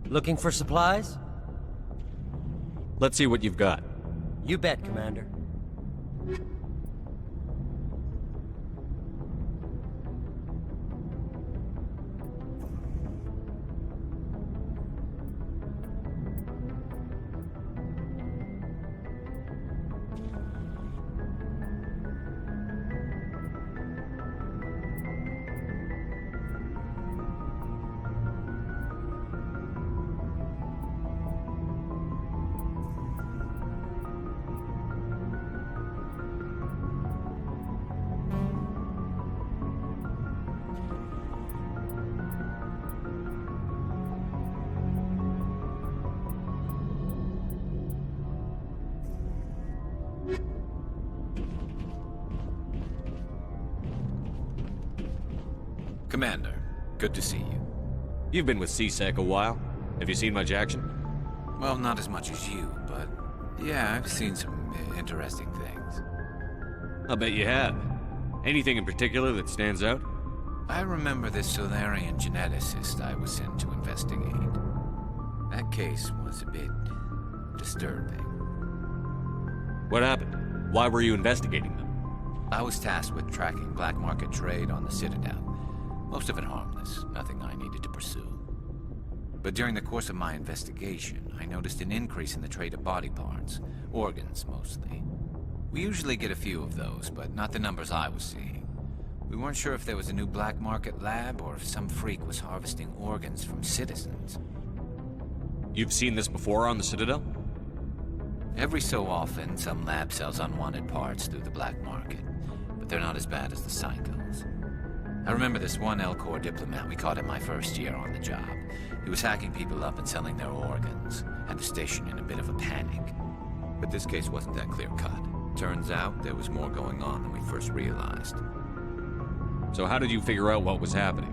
Looking for supplies? Let's see what you've got. You bet, Commander. Commander, good to see you. You've been with C-Sec a while. Have you seen much action? Well, not as much as you, but yeah, I've seen some interesting things. I'll bet you have. Anything in particular that stands out? I remember this Solarian geneticist I was sent to investigate. That case was a bit disturbing. What happened? Why were you investigating them? I was tasked with tracking black market trade on the Citadel. Most of it harmless, nothing I needed to pursue. But during the course of my investigation, I noticed an increase in the trade of body parts, organs mostly. We usually get a few of those, but not the numbers I was seeing. We weren't sure if there was a new black market lab or if some freak was harvesting organs from citizens. You've seen this before on the Citadel? Every so often, some lab sells unwanted parts through the black market, but they're not as bad as the psychos. I remember this one El-Corps diplomat we caught in my first year on the job. He was hacking people up and selling their organs, had the station in a bit of a panic. But this case wasn't that clear-cut. Turns out there was more going on than we first realized. So how did you figure out what was happening?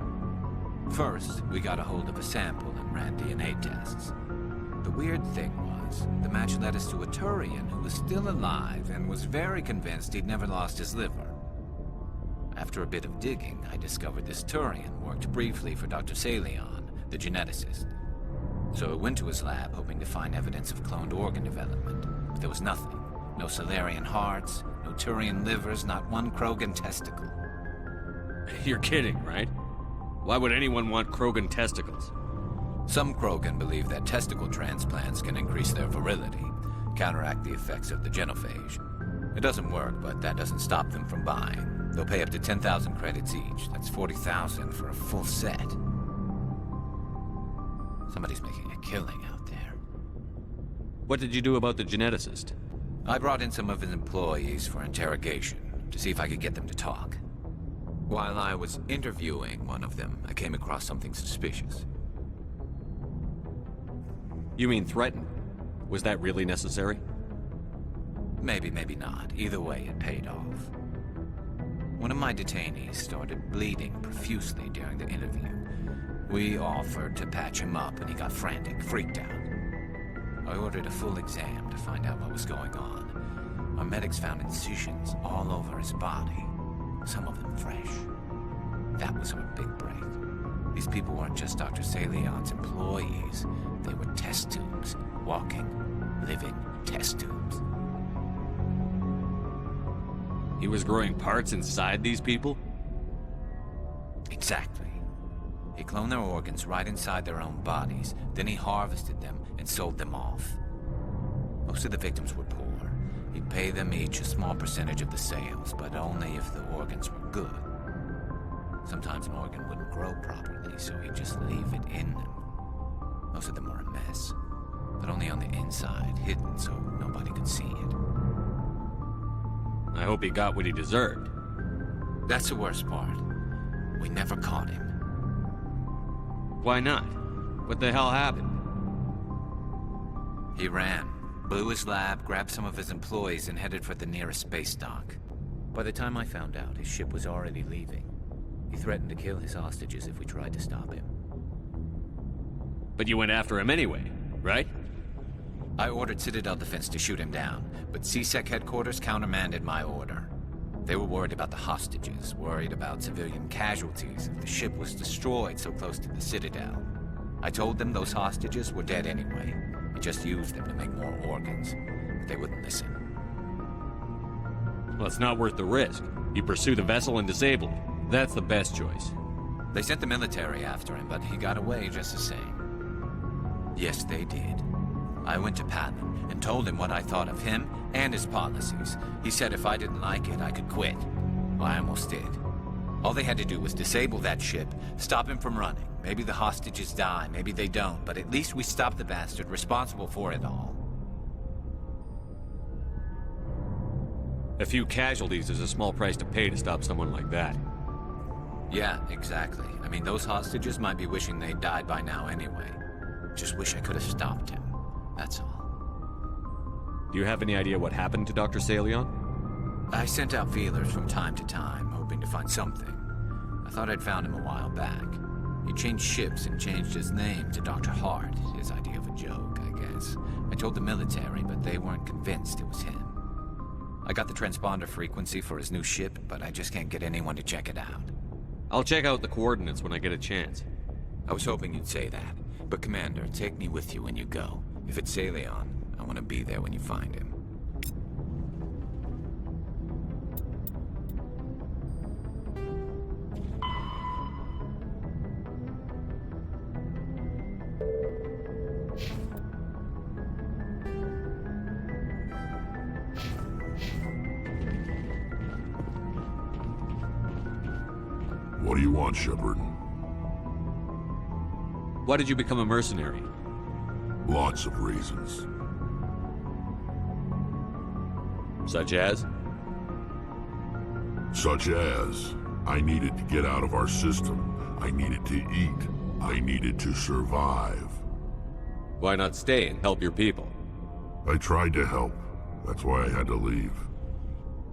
First, we got a hold of a sample and ran DNA tests. The weird thing was, the match led us to a Turian who was still alive and was very convinced he'd never lost his liver. After a bit of digging, I discovered this Turian worked briefly for Dr. Salion, the geneticist. So I went to his lab hoping to find evidence of cloned organ development, but there was nothing. No Solarian hearts, no Turian livers, not one Krogan testicle. You're kidding, right? Why would anyone want Krogan testicles? Some Krogan believe that testicle transplants can increase their virility, counteract the effects of the genophage. It doesn't work, but that doesn't stop them from buying. They'll pay up to 10,000 credits each. That's 40,000 for a full set. Somebody's making a killing out there. What did you do about the geneticist? I brought in some of his employees for interrogation, to see if I could get them to talk. While I was interviewing one of them, I came across something suspicious. You mean threaten? Was that really necessary? Maybe, maybe not. Either way, it paid off. One of my detainees started bleeding profusely during the interview. We offered to patch him up, and he got frantic, freaked out. I ordered a full exam to find out what was going on. Our medics found incisions all over his body, some of them fresh. That was our big break. These people weren't just Dr. Salion's employees. They were test tubes, walking, living test tubes. He was growing parts inside these people? Exactly. He cloned their organs right inside their own bodies, then he harvested them and sold them off. Most of the victims were poor. He'd pay them each a small percentage of the sales, but only if the organs were good. Sometimes an organ wouldn't grow properly, so he'd just leave it in them. Most of them were a mess, but only on the inside, hidden so nobody could see it. I hope he got what he deserved. That's the worst part. We never caught him. Why not? What the hell happened? He ran, blew his lab, grabbed some of his employees, and headed for the nearest space dock. By the time I found out, his ship was already leaving. He threatened to kill his hostages if we tried to stop him. But you went after him anyway, right? I ordered Citadel Defense to shoot him down, but CSEC headquarters countermanded my order. They were worried about the hostages, worried about civilian casualties if the ship was destroyed so close to the Citadel. I told them those hostages were dead anyway. I just used them to make more organs, but they wouldn't listen. Well, it's not worth the risk. You pursue the vessel and disable it. That's the best choice. They sent the military after him, but he got away just the same. Yes, they did. I went to Patton and told him what I thought of him and his policies. He said if I didn't like it, I could quit. Well, I almost did. All they had to do was disable that ship, stop him from running. Maybe the hostages die, maybe they don't, but at least we stopped the bastard responsible for it all. A few casualties is a small price to pay to stop someone like that. Yeah, exactly. I mean, those hostages might be wishing they'd died by now anyway. Just wish I could have stopped him. That's all. Do you have any idea what happened to Dr. Salion? I sent out feelers from time to time, hoping to find something. I thought I'd found him a while back. He changed ships and changed his name to Dr. Hart, his idea of a joke, I guess. I told the military, but they weren't convinced it was him. I got the transponder frequency for his new ship, but I just can't get anyone to check it out. I'll check out the coordinates when I get a chance. I was hoping you'd say that. But Commander, take me with you when you go. If it's Salion, I want to be there when you find him. What do you want, Shepard? Why did you become a mercenary? Lots of reasons. Such as? Such as, I needed to get out of our system. I needed to eat. I needed to survive. Why not stay and help your people? I tried to help. That's why I had to leave.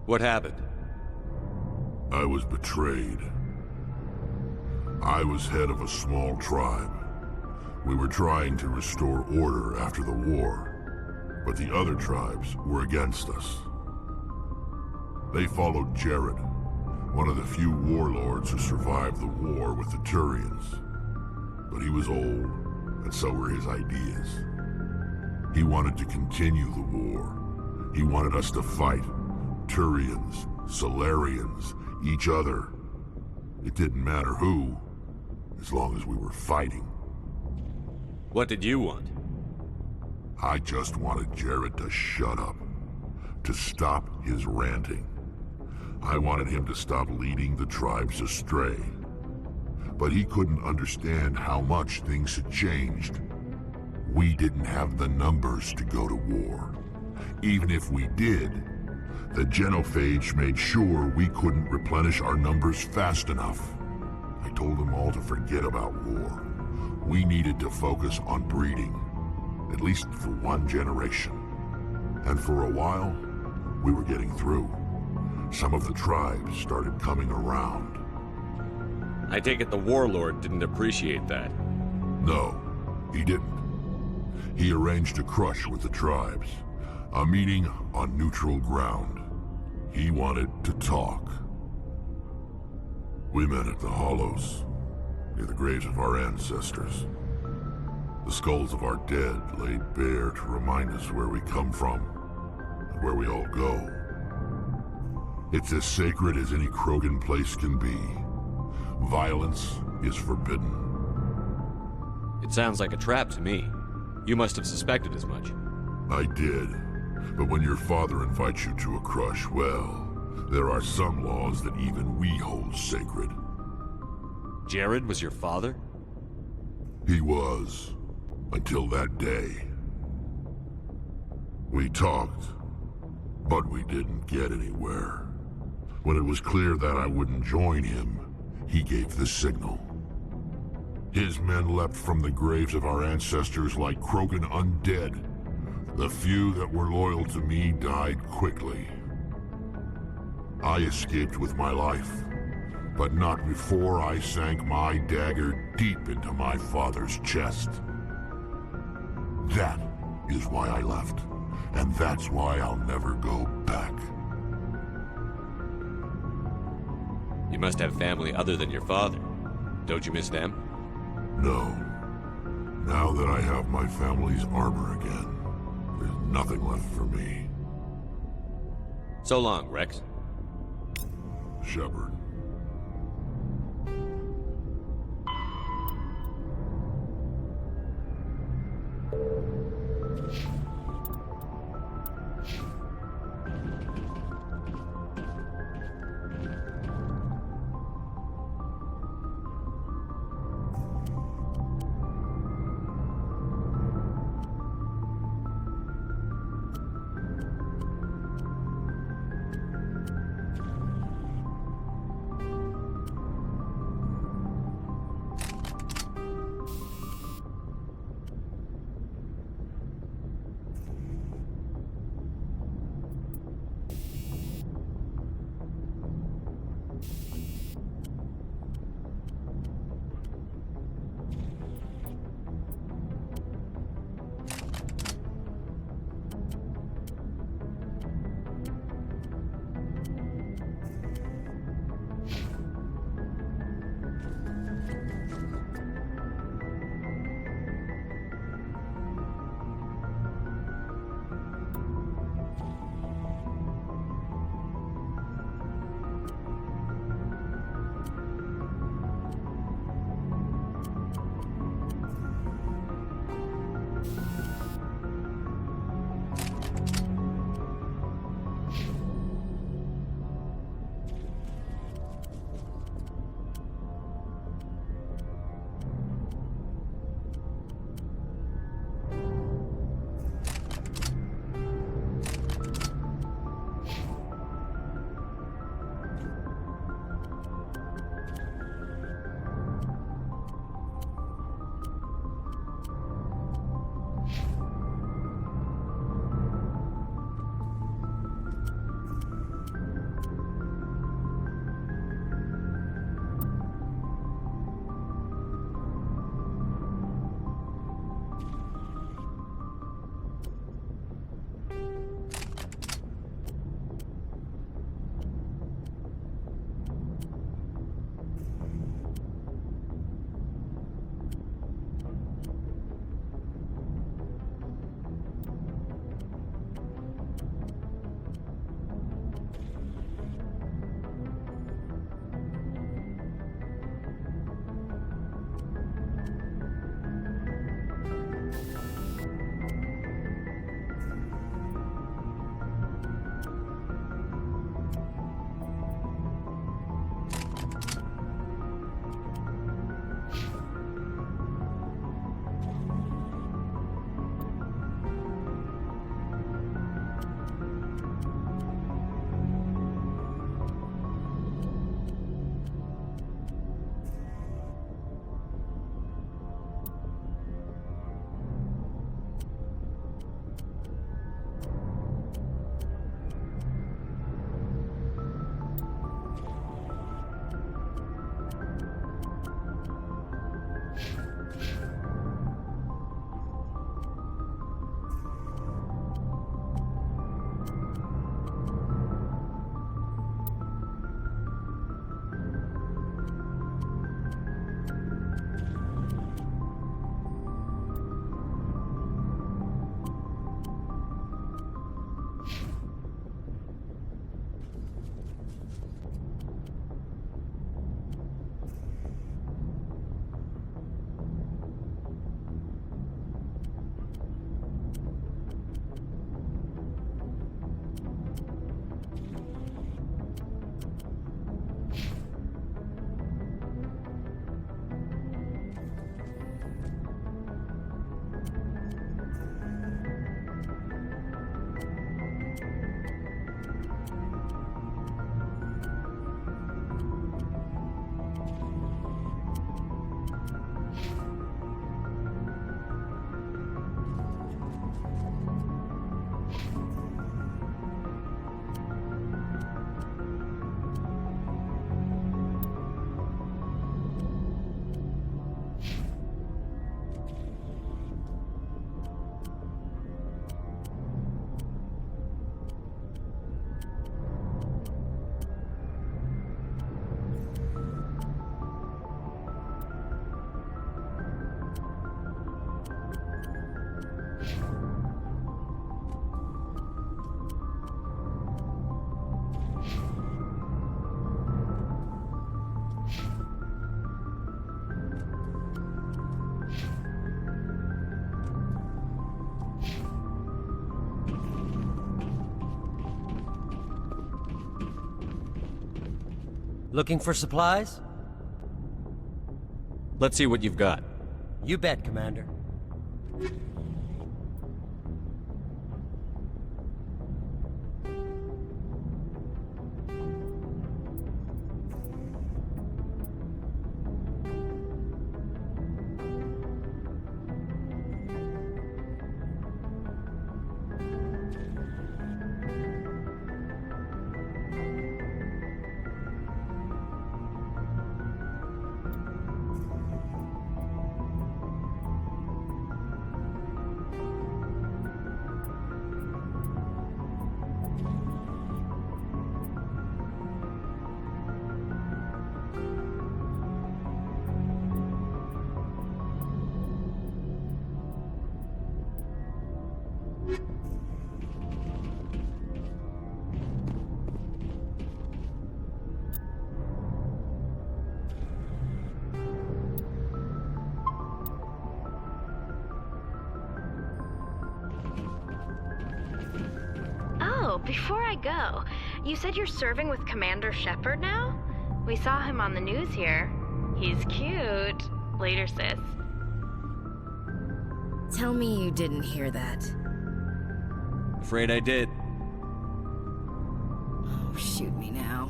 What happened? I was betrayed. I was head of a small tribe. We were trying to restore order after the war, but the other tribes were against us. They followed Jared, one of the few warlords who survived the war with the Turians. But he was old, and so were his ideas. He wanted to continue the war. He wanted us to fight. Turians, Solarians, each other. It didn't matter who, as long as we were fighting. What did you want? I just wanted Jared to shut up, to stop his ranting. I wanted him to stop leading the tribes astray. But he couldn't understand how much things had changed. We didn't have the numbers to go to war. Even if we did, the genophage made sure we couldn't replenish our numbers fast enough. I told them all to forget about war. We needed to focus on breeding, at least for one generation. And for a while, we were getting through. Some of the tribes started coming around. I take it the warlord didn't appreciate that. No, he didn't. He arranged a crush with the tribes, a meeting on neutral ground. He wanted to talk. We met at the Hollows, near the graves of our ancestors. The skulls of our dead laid bare to remind us where we come from and where we all go. It's as sacred as any Krogan place can be. Violence is forbidden. It sounds like a trap to me. You must have suspected as much. I did. But when your father invites you to a crush, well, there are some laws that even we hold sacred. Jared was your father? He was, until that day. We talked, but we didn't get anywhere. When it was clear that I wouldn't join him, he gave the signal. His men leapt from the graves of our ancestors like Krogan undead. The few that were loyal to me died quickly. I escaped with my life, but not before I sank my dagger deep into my father's chest. That is why I left, and that's why I'll never go back. You must have family other than your father. Don't you miss them? No. Now that I have my family's armor again, there's nothing left for me. So long, Rex. Shepard. Looking for supplies? Let's see what you've got. You bet, Commander. Oh, before I go, you said you're serving with Commander Shepard now? We saw him on the news here. He's cute. Later, sis. Tell me you didn't hear that. Afraid I did. Oh, shoot me now.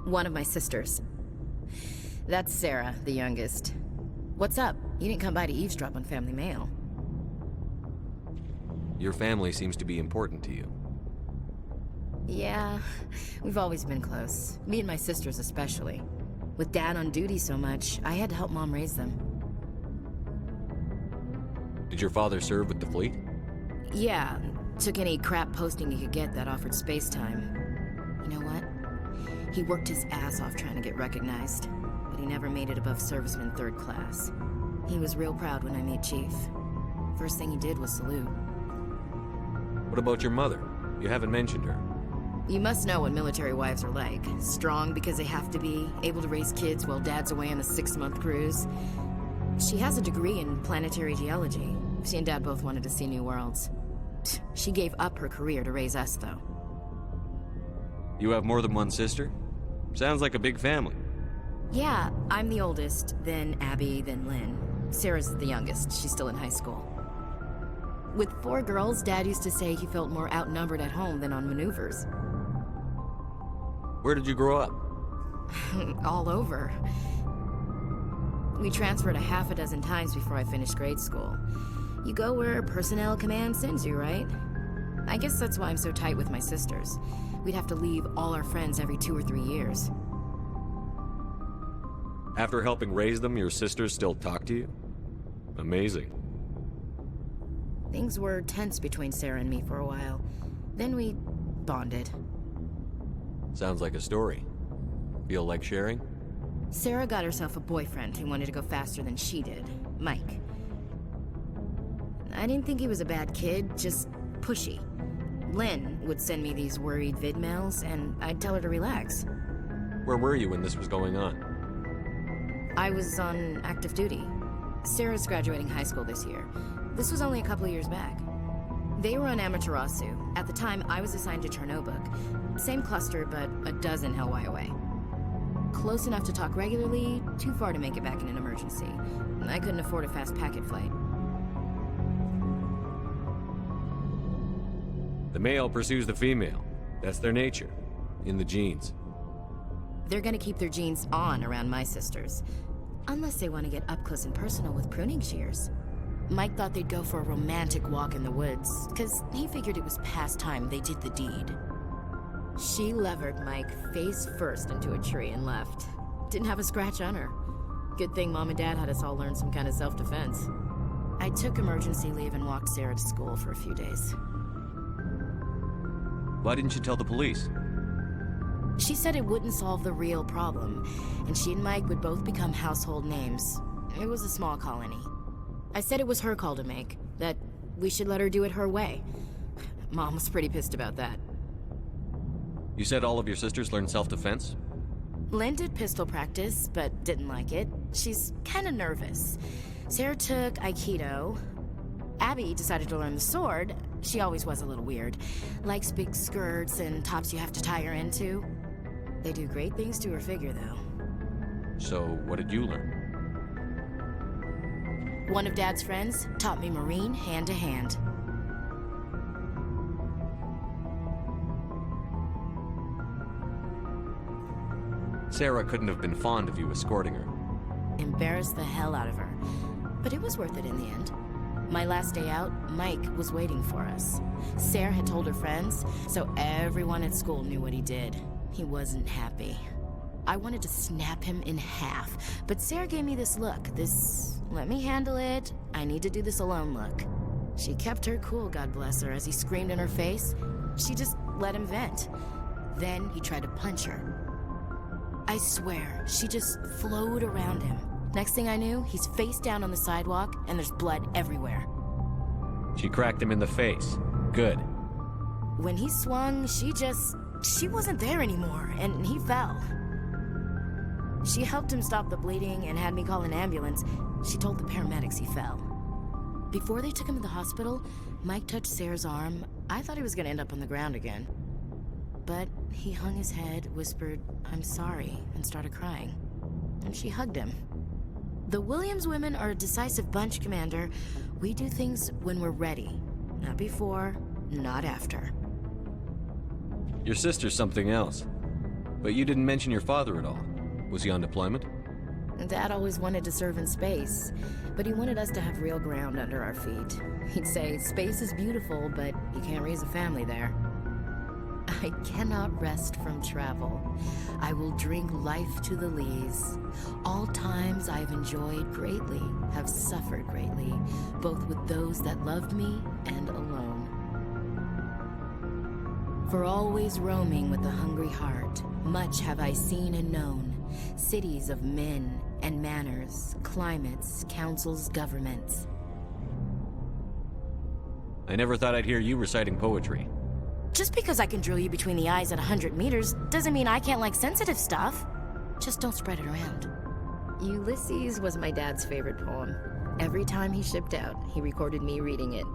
One of my sisters. That's Sarah, the youngest. What's up? You didn't come by to eavesdrop on Family Mail. Your family seems to be important to you. Yeah, we've always been close. Me and my sisters especially. With Dad on duty so much, I had to help Mom raise them. Did your father serve with the fleet? Yeah, took any crap posting he could get that offered space time. You know what? He worked his ass off trying to get recognized, but he never made it above serviceman 3rd class. He was real proud when I made Chief. First thing he did was salute. What about your mother? You haven't mentioned her. You must know what military wives are like. Strong because they have to be, able to raise kids while Dad's away on a 6-month cruise. She has a degree in planetary geology. She and Dad both wanted to see new worlds. She gave up her career to raise us, though. You have more than one sister? Sounds like a big family. Yeah, I'm the oldest, then Abby, then Lynn. Sarah's the youngest. She's still in high school. With 4 girls, Dad used to say he felt more outnumbered at home than on maneuvers. Where did you grow up? All over. We transferred a half a dozen times before I finished grade school. You go where personnel command sends you, right? I guess that's why I'm so tight with my sisters. We'd have to leave all our friends every 2 or 3 years. After helping raise them, your sisters still talk to you? Amazing. Things were tense between Sarah and me for a while. Then we bonded. Sounds like a story. Feel like sharing? Sarah got herself a boyfriend who wanted to go faster than she did, Mike. I didn't think he was a bad kid, just pushy. Lynn would send me these worried vid mails, and I'd tell her to relax. Where were you when this was going on? I was on active duty. Sarah's graduating high school this year. This was only a couple of years back. They were on Amaterasu. At the time, I was assigned to Chernobog. Same cluster, but a dozen Hellwire away. Close enough to talk regularly, too far to make it back in an emergency. I couldn't afford a fast packet flight. The male pursues the female. That's their nature. In the genes. They're gonna keep their genes on around my sisters. Unless they want to get up close and personal with pruning shears. Mike thought they'd go for a romantic walk in the woods, because he figured it was past time they did the deed. She levered Mike face first into a tree and left. Didn't have a scratch on her. Good thing Mom and Dad had us all learn some kind of self-defense. I took emergency leave and walked Sarah to school for a few days. Why didn't you tell the police? She said it wouldn't solve the real problem, and she and Mike would both become household names. It was a small colony. I said it was her call to make, that we should let her do it her way. Mom was pretty pissed about that. You said all of your sisters learned self-defense? Lynn did pistol practice, but didn't like it. She's kinda nervous. Sarah took Aikido. Abby decided to learn the sword. She always was a little weird. Likes big skirts and tops you have to tie her into. They do great things to her figure, though. So, what did you learn? One of Dad's friends taught me Marine hand to hand. Sarah couldn't have been fond of you escorting her. Embarrassed the hell out of her. But it was worth it in the end. My last day out, Mike was waiting for us. Sarah had told her friends, so everyone at school knew what he did. He wasn't happy. I wanted to snap him in half, but Sarah gave me this look, this let me handle it, I need to do this alone look. She kept her cool, God bless her, as he screamed in her face. She just let him vent. Then he tried to punch her. I swear, she just flowed around him. Next thing I knew, he's face down on the sidewalk, and there's blood everywhere. She cracked him in the face. Good. When he swung, she wasn't there anymore, and he fell. She helped him stop the bleeding and had me call an ambulance. She told the paramedics he fell. Before they took him to the hospital, Mike touched Sarah's arm. I thought he was gonna end up on the ground again. But he hung his head, whispered, "I'm sorry," and started crying. And she hugged him. The Williams women are a decisive bunch, Commander. We do things when we're ready. Not before, not after. Your sister's something else. But you didn't mention your father at all. Was he on deployment? Dad always wanted to serve in space, but he wanted us to have real ground under our feet. He'd say, space is beautiful, but you can't raise a family there. I cannot rest from travel. I will drink life to the lees. All times I've enjoyed greatly, have suffered greatly, both with those that loved me and alone. For always roaming with a hungry heart, much have I seen and known. Cities of men and manners, climates, councils, governments. I never thought I'd hear you reciting poetry. Just because I can drill you between the eyes at 100 meters doesn't mean I can't like sensitive stuff. Just don't spread it around. Ulysses was my dad's favorite poem. Every time he shipped out, he recorded me reading it.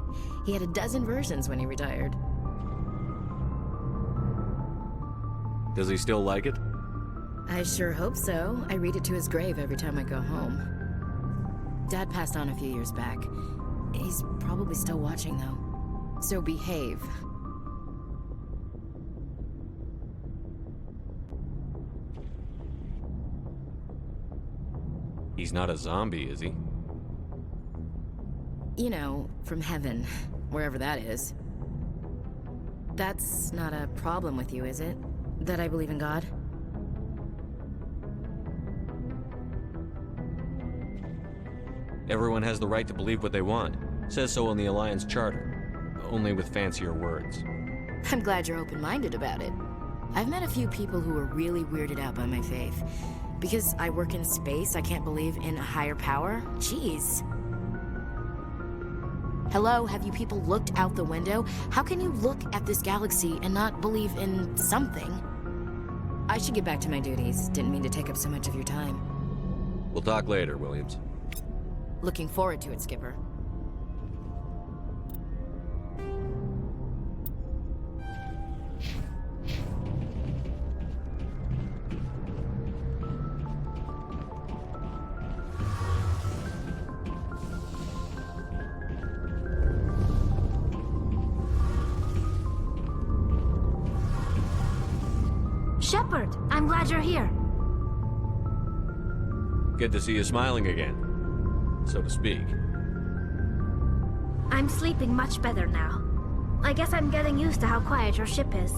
He had a dozen versions when he retired. Does he still like it? I sure hope so. I read it to his grave every time I go home. Dad passed on a few years back. He's probably still watching, though. So behave. He's not a zombie, is he? You know, from heaven, wherever that is. That's not a problem with you, is it? That I believe in God? Everyone has the right to believe what they want. Says so in the Alliance Charter. Only with fancier words. I'm glad you're open-minded about it. I've met a few people who are really weirded out by my faith. Because I work in space, I can't believe in a higher power? Jeez. Hello, have you people looked out the window? How can you look at this galaxy and not believe in something? I should get back to my duties. Didn't mean to take up so much of your time. We'll talk later, Williams. Looking forward to it, Skipper. Shepard, I'm glad you're here. Good to see you smiling again, so to speak. I'm sleeping much better now. I guess I'm getting used to how quiet your ship is.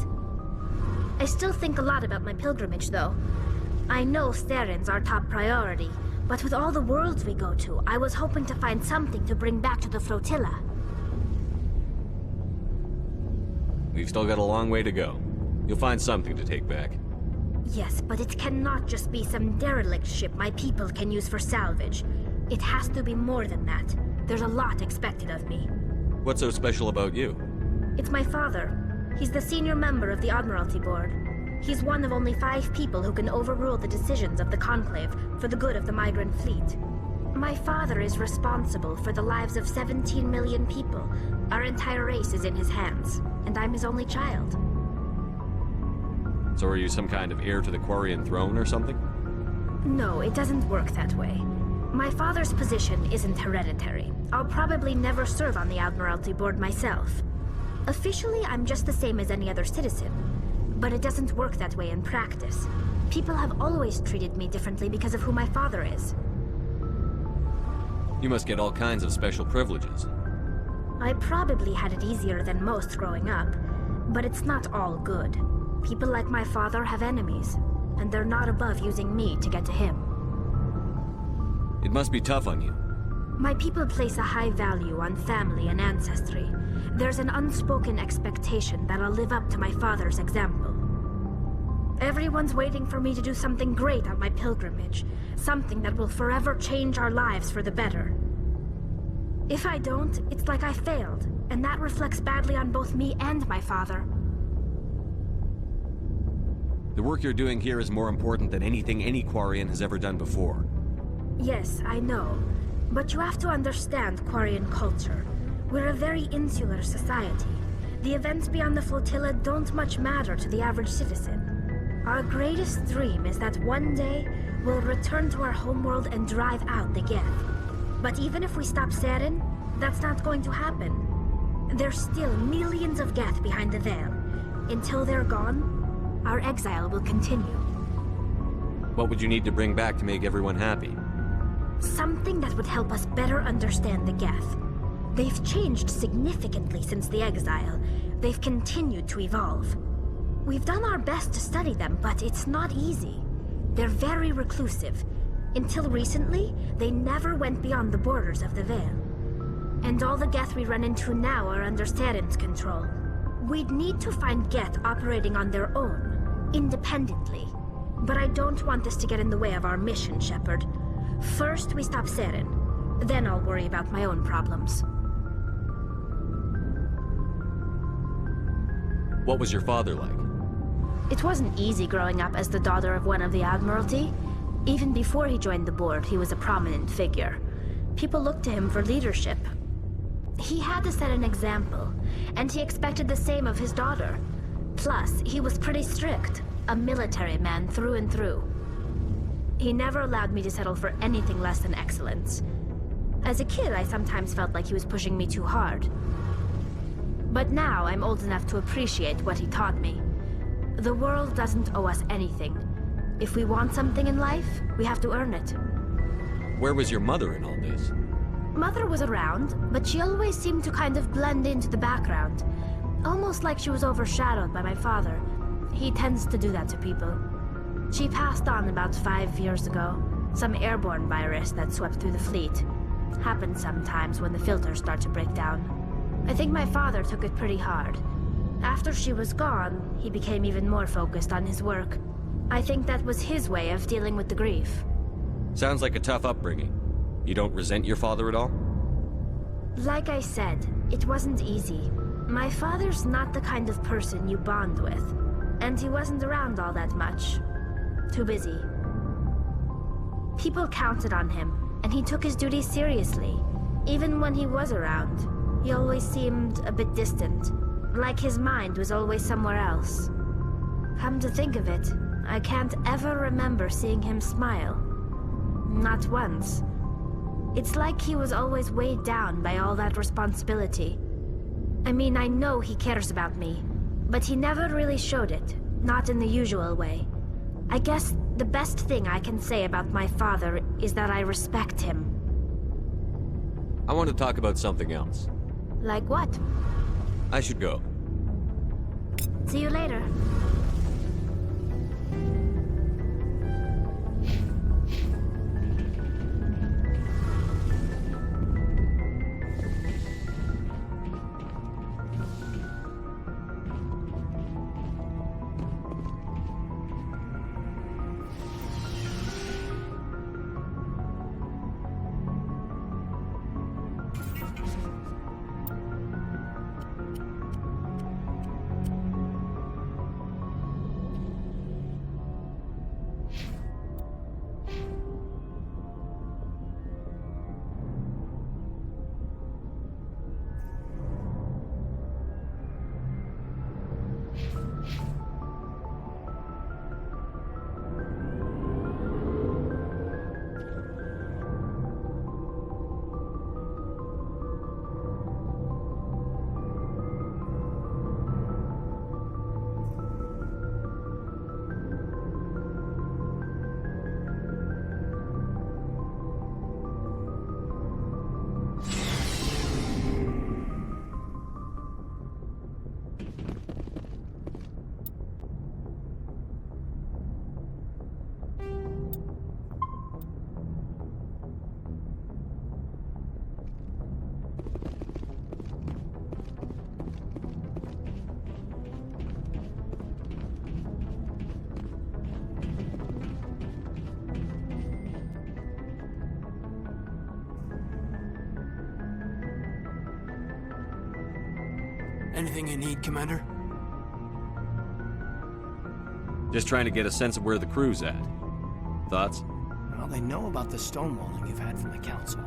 I still think a lot about my pilgrimage, though. I know Steren's our top priority, but with all the worlds we go to, I was hoping to find something to bring back to the flotilla. We've still got a long way to go. You'll find something to take back. Yes, but it cannot just be some derelict ship my people can use for salvage. It has to be more than that. There's a lot expected of me. What's so special about you? It's my father. He's the senior member of the Admiralty Board. He's one of only 5 people who can overrule the decisions of the Conclave for the good of the migrant fleet. My father is responsible for the lives of 17 million people. Our entire race is in his hands, and I'm his only child. So are you some kind of heir to the Quarian throne or something? No, it doesn't work that way. My father's position isn't hereditary. I'll probably never serve on the Admiralty Board myself. Officially, I'm just the same as any other citizen. But it doesn't work that way in practice. People have always treated me differently because of who my father is. You must get all kinds of special privileges. I probably had it easier than most growing up, but it's not all good. People like my father have enemies, and they're not above using me to get to him. It must be tough on you. My people place a high value on family and ancestry. There's an unspoken expectation that I'll live up to my father's example. Everyone's waiting for me to do something great on my pilgrimage, something that will forever change our lives for the better. If I don't, it's like I failed, and that reflects badly on both me and my father. The work you're doing here is more important than anything any Quarian has ever done before. Yes, I know. But you have to understand Quarian culture. We're a very insular society. The events beyond the flotilla don't much matter to the average citizen. Our greatest dream is that one day we'll return to our homeworld and drive out the Geth. But even if we stop Saren, that's not going to happen. There's still millions of Geth behind the veil. Until they're gone, our exile will continue. What would you need to bring back to make everyone happy? Something that would help us better understand the Geth. They've changed significantly since the exile. They've continued to evolve. We've done our best to study them, but it's not easy. They're very reclusive. Until recently, they never went beyond the borders of the Veil. And all the Geth we run into now are under Saren's control. We'd need to find Geth operating on their own, independently. But I don't want this to get in the way of our mission, Shepard. First, we stop Saren. Then I'll worry about my own problems. What was your father like? It wasn't easy growing up as the daughter of one of the Admiralty. Even before he joined the board, he was a prominent figure. People looked to him for leadership. He had to set an example, and he expected the same of his daughter. Plus, he was pretty strict, a military man through and through. He never allowed me to settle for anything less than excellence. As a kid, I sometimes felt like he was pushing me too hard. But now I'm old enough to appreciate what he taught me. The world doesn't owe us anything. If we want something in life, we have to earn it. Where was your mother in all this? Mother was around, but she always seemed to kind of blend into the background. Almost like she was overshadowed by my father. He tends to do that to people. She passed on about 5 years ago. Some airborne virus that swept through the fleet. Happens sometimes when the filters start to break down. I think my father took it pretty hard. After she was gone, he became even more focused on his work. I think that was his way of dealing with the grief. Sounds like a tough upbringing. You don't resent your father at all? Like I said, it wasn't easy. My father's not the kind of person you bond with. And he wasn't around all that much. Too busy. People counted on him, and he took his duties seriously. Even when he was around, he always seemed a bit distant. Like his mind was always somewhere else. Come to think of it, I can't ever remember seeing him smile. Not once. It's like he was always weighed down by all that responsibility. I mean, I know he cares about me, but he never really showed it, not in the usual way. I guess the best thing I can say about my father is that I respect him. I want to talk about something else. Like what? I should go. See you later. Anything you need, Commander? Just trying to get a sense of where the crew's at. Thoughts? Well, they know about the stonewalling you've had from the Council.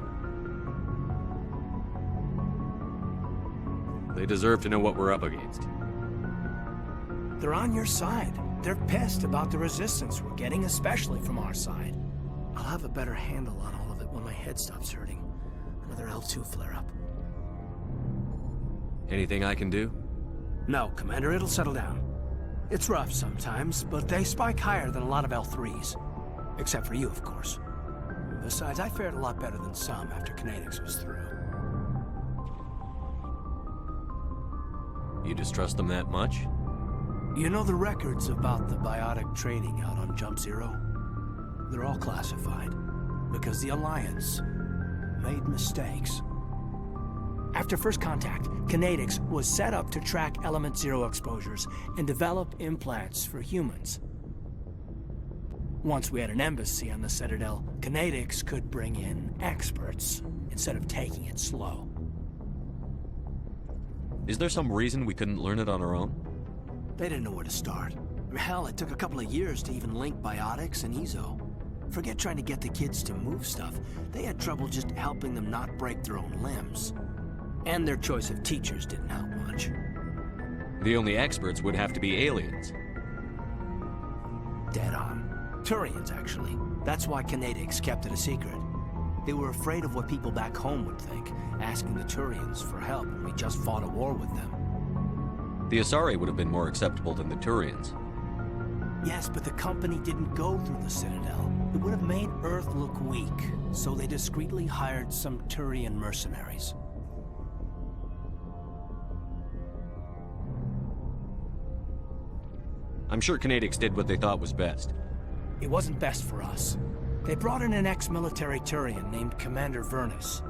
They deserve to know what we're up against. They're on your side. They're pissed about the resistance we're getting, especially from our side. I'll have a better handle on all of it when my head stops hurting. Another L2 flare-up. Anything I can do? No, Commander, it'll settle down. It's rough sometimes, but they spike higher than a lot of L3s. Except for you, of course. Besides, I fared a lot better than some after Kinetics was through. You distrust them that much? You know the records about the biotic training out on Jump Zero? They're all classified, because the Alliance made mistakes. After first contact, Kinetics was set up to track Element Zero exposures and develop implants for humans. Once we had an embassy on the Citadel, Kinetics could bring in experts instead of taking it slow. Is there some reason we couldn't learn it on our own? They didn't know where to start. Hell, it took a couple of years to even link biotics and EZO. Forget trying to get the kids to move stuff. They had trouble just helping them not break their own limbs. And their choice of teachers didn't help much. The only experts would have to be aliens. Dead on. Turians, actually. That's why Kinetics kept it a secret. They were afraid of what people back home would think, asking the Turians for help when we just fought a war with them. The Asari would have been more acceptable than the Turians. Yes, but the company didn't go through the Citadel. It would have made Earth look weak, so they discreetly hired some Turian mercenaries. I'm sure Kinetics did what they thought was best. It wasn't best for us. They brought in an ex-military Turian named Commander Vernus.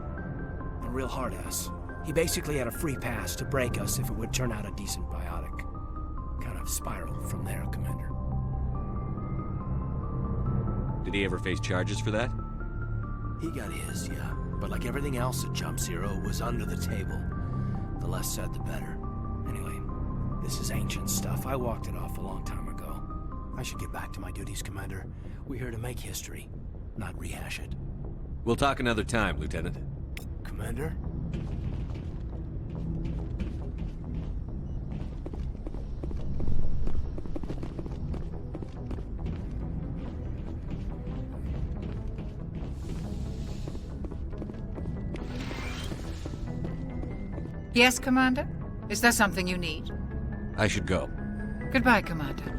A real hard-ass. He basically had a free pass to break us if it would turn out a decent biotic. Kind of spiraled from there, Commander. Did he ever face charges for that? He got his, yeah. But like everything else at Jump Zero, it was under the table. The less said, the better. Anyway, this is ancient stuff. I walked it off a long time ago. I should get back to my duties, Commander. We're here to make history, not rehash it. We'll talk another time, Lieutenant. Commander? Yes, Commander? Is there something you need? I should go. Goodbye, Commander.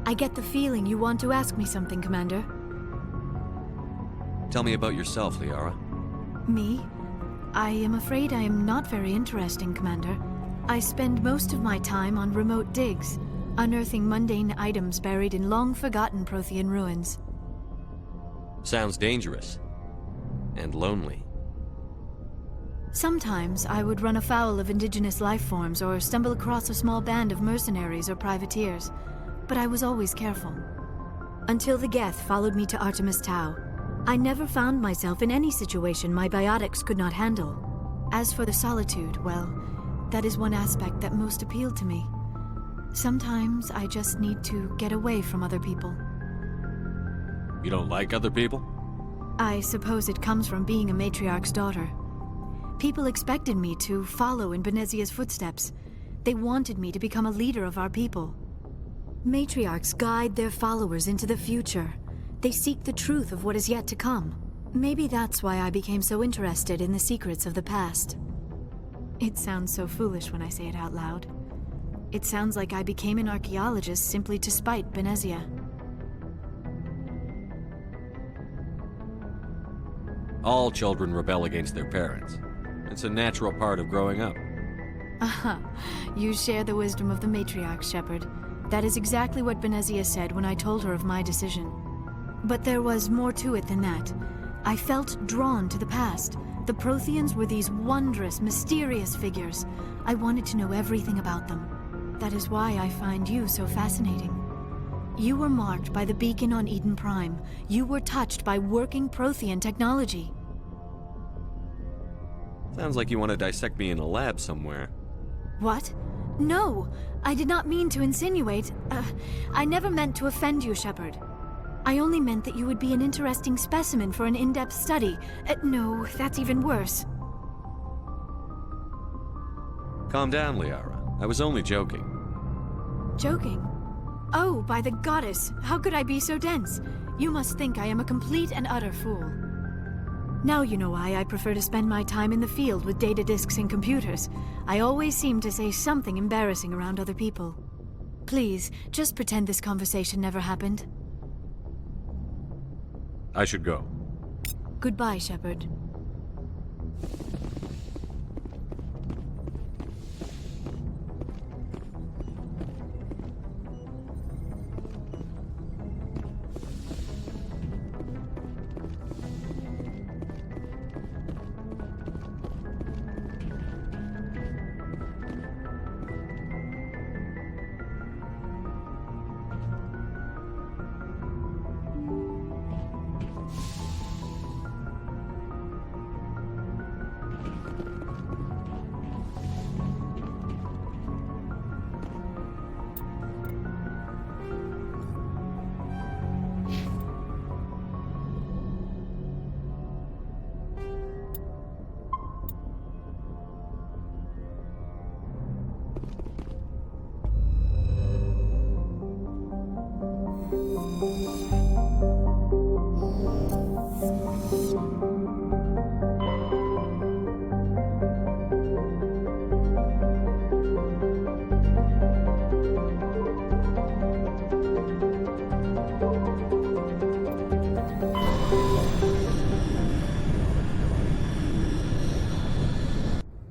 I get the feeling you want to ask me something, Commander. Tell me about yourself, Liara. Me? I am afraid I am not very interesting, Commander. I spend most of my time on remote digs, unearthing mundane items buried in long-forgotten Prothean ruins. Sounds dangerous. And lonely. Sometimes I would run afoul of indigenous life forms or stumble across a small band of mercenaries or privateers, but I was always careful. Until the Geth followed me to Artemis Tau, I never found myself in any situation my biotics could not handle. As for the solitude, well, that is one aspect that most appealed to me. Sometimes I just need to get away from other people. You don't like other people? I suppose it comes from being a matriarch's daughter. People expected me to follow in Benezia's footsteps. They wanted me to become a leader of our people. Matriarchs guide their followers into the future. They seek the truth of what is yet to come. Maybe that's why I became so interested in the secrets of the past. It sounds so foolish when I say it out loud. It sounds like I became an archaeologist simply to spite Benezia. All children rebel against their parents. It's a natural part of growing up. Aha, you share the wisdom of the matriarch, Shepard. That is exactly what Benezia said when I told her of my decision. But there was more to it than that. I felt drawn to the past. The Protheans were these wondrous, mysterious figures. I wanted to know everything about them. That is why I find you so fascinating. You were marked by the beacon on Eden Prime. You were touched by working Prothean technology. Sounds like you want to dissect me in a lab somewhere. What? No! I did not mean to insinuate. I never meant to offend you, Shepard. I only meant that you would be an interesting specimen for an in-depth study. No, that's even worse. Calm down, Liara. I was only joking. Joking? Oh, by the goddess, how could I be so dense? You must think I am a complete and utter fool. Now you know why I prefer to spend my time in the field with data disks and computers. I always seem to say something embarrassing around other people. Please, just pretend this conversation never happened. I should go. Goodbye, Shepard.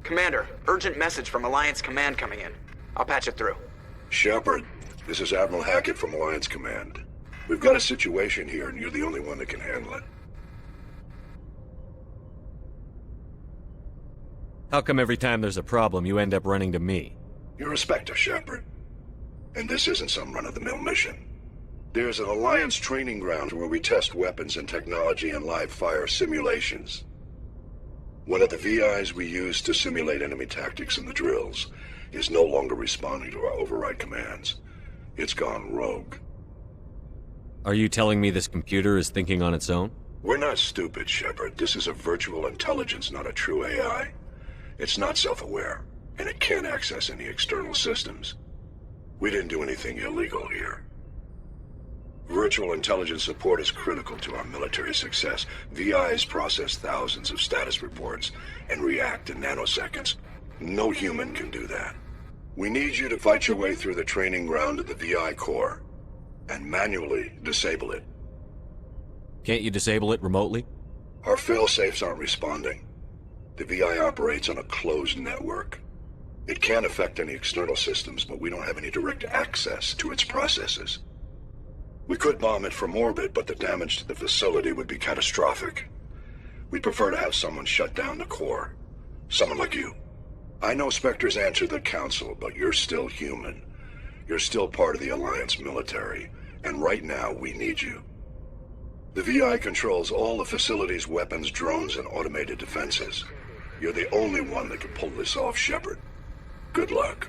Commander, urgent message from Alliance Command coming in. I'll patch it through. Shepard, this is Admiral Hackett from Alliance Command. We've got a situation here, and you're the only one that can handle it. How come every time there's a problem, you end up running to me? You're a Spectre, Shepard. And this isn't some run-of-the-mill mission. There's an Alliance training ground where we test weapons and technology in live-fire simulations. One of the VIs we use to simulate enemy tactics in the drills is no longer responding to our override commands. It's gone rogue. Are you telling me this computer is thinking on its own? We're not stupid, Shepard. This is a virtual intelligence, not a true AI. It's not self-aware, and it can't access any external systems. We didn't do anything illegal here. Virtual intelligence support is critical to our military success. VIs process thousands of status reports and react in nanoseconds. No human can do that. We need you to fight your way through the training ground of the VI core and manually disable it. Can't you disable it remotely? Our fail-safes aren't responding. The VI operates on a closed network. It can affect any external systems, but we don't have any direct access to its processes. We could bomb it from orbit, but the damage to the facility would be catastrophic. We'd prefer to have someone shut down the core. Someone like you. I know Spectres answer the Council, but you're still human. You're still part of the Alliance military, and right now we need you. The VI controls all the facility's weapons, drones, and automated defenses. You're the only one that can pull this off, Shepard. Good luck.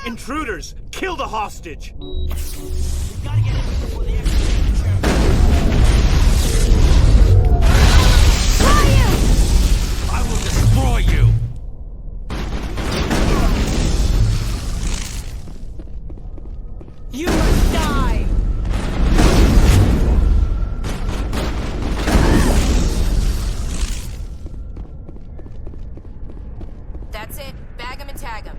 Intruders! Kill the hostage! I will destroy you! You must die! That's it. Bag him and tag him.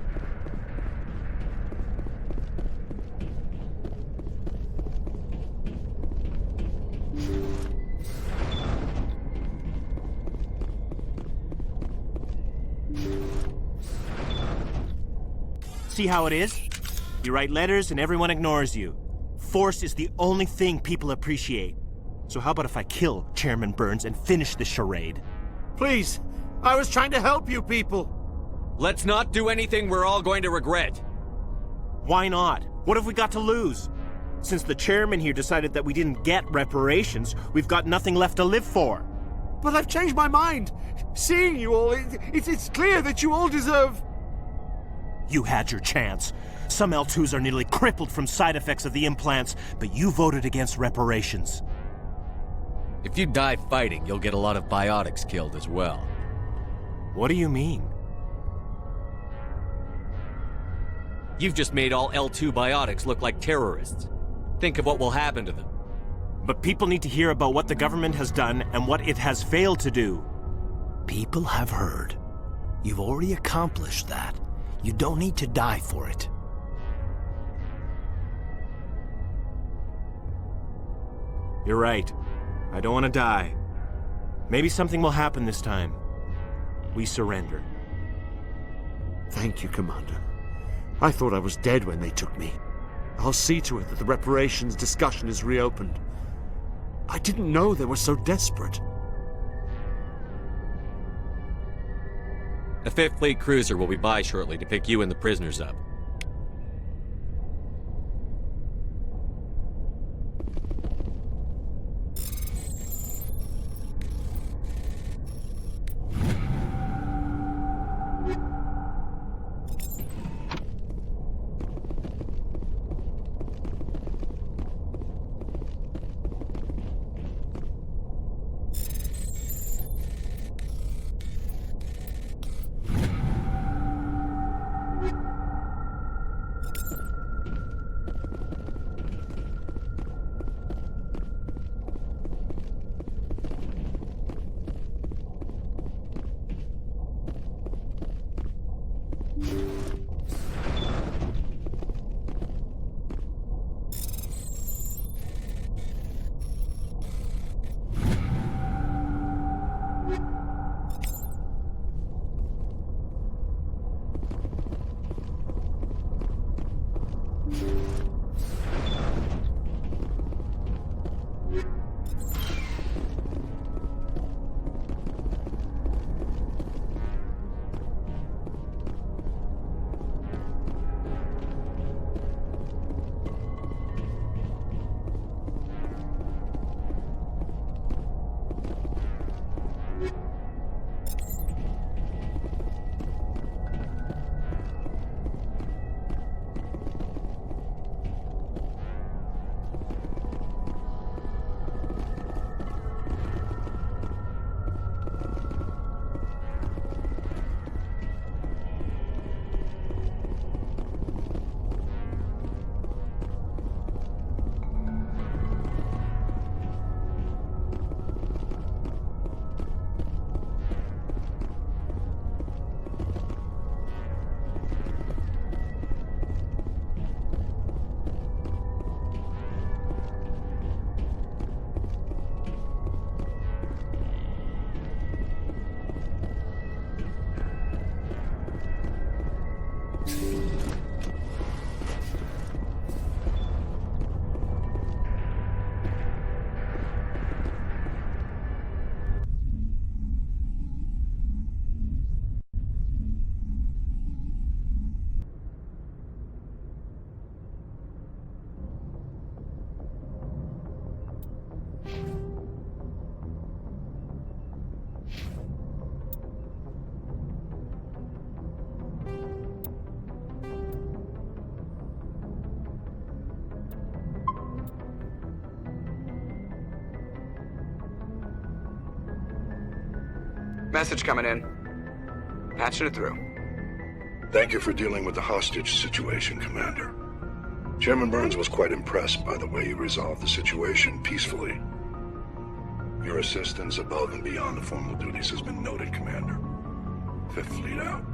See how it is? You write letters and everyone ignores you. Force is the only thing people appreciate. So how about if I kill Chairman Burns and finish this charade? Please, I was trying to help you people. Let's not do anything we're all going to regret. Why not? What have we got to lose? Since the chairman here decided that we didn't get reparations, we've got nothing left to live for. But I've changed my mind. Seeing you all, it's clear that you all deserve... You had your chance. Some L2s are nearly crippled from side effects of the implants, but you voted against reparations. If you die fighting, you'll get a lot of biotics killed as well. What do you mean? You've just made all L2 biotics look like terrorists. Think of what will happen to them. But people need to hear about what the government has done and what it has failed to do. People have heard. You've already accomplished that. You don't need to die for it. You're right. I don't want to die. Maybe something will happen this time. We surrender. Thank you, Commander. I thought I was dead when they took me. I'll see to it that the reparations discussion is reopened. I didn't know they were so desperate. A 5th Fleet cruiser will be by shortly to pick you and the prisoners up. Message coming in. Patching it through. Thank you for dealing with the hostage situation, Commander. Chairman Burns was quite impressed by the way you resolved the situation peacefully. Your assistance above and beyond the formal duties has been noted, Commander. Fifth Fleet out.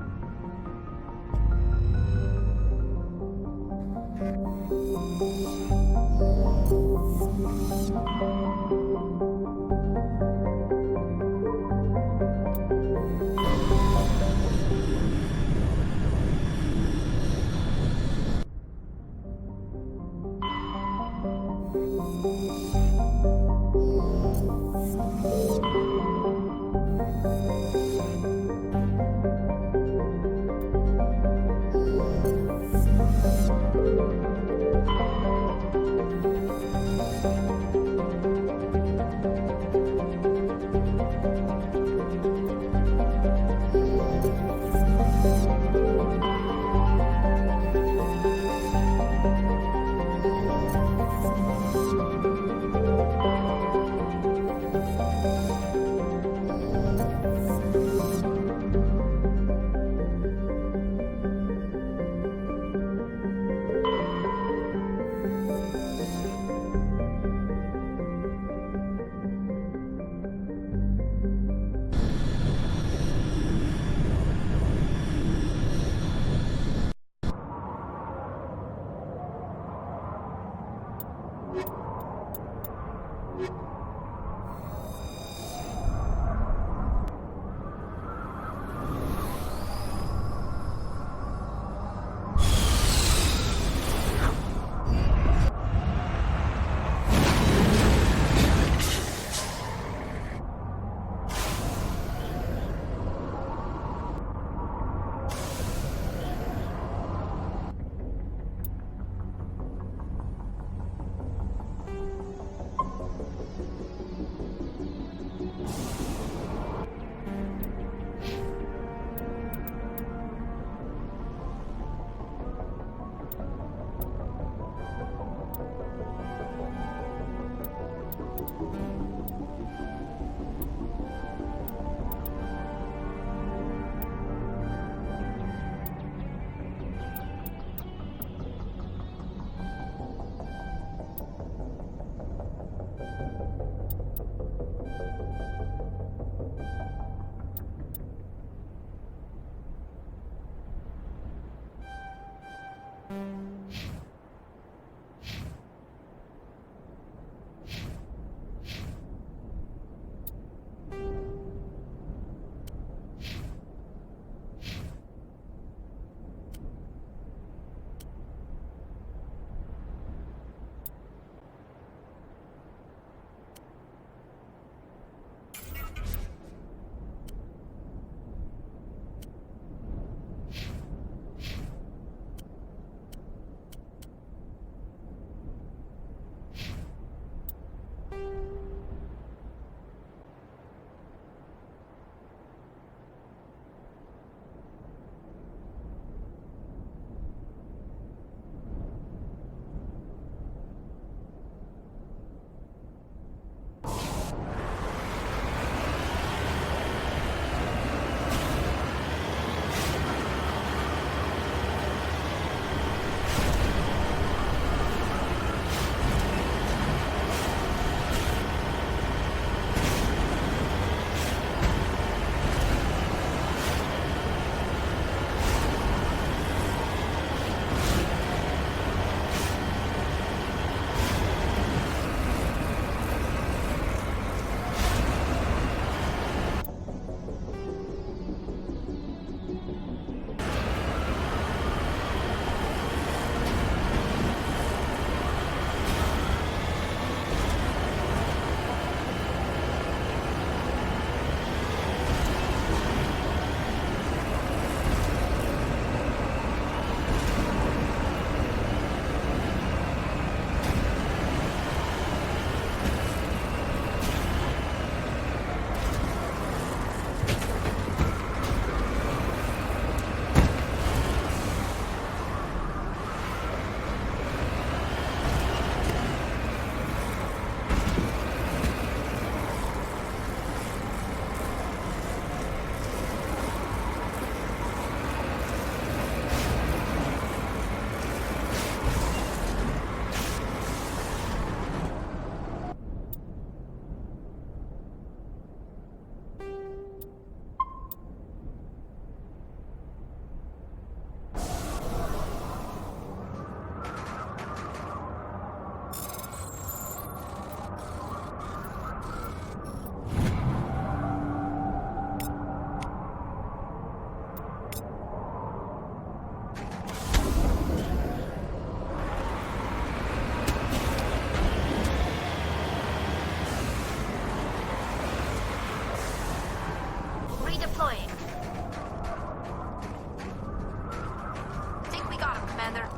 Commander.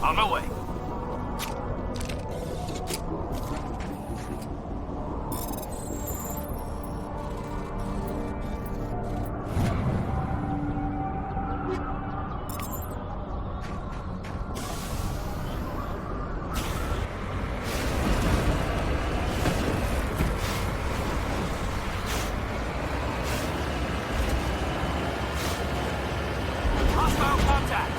On my way. Hostile contact.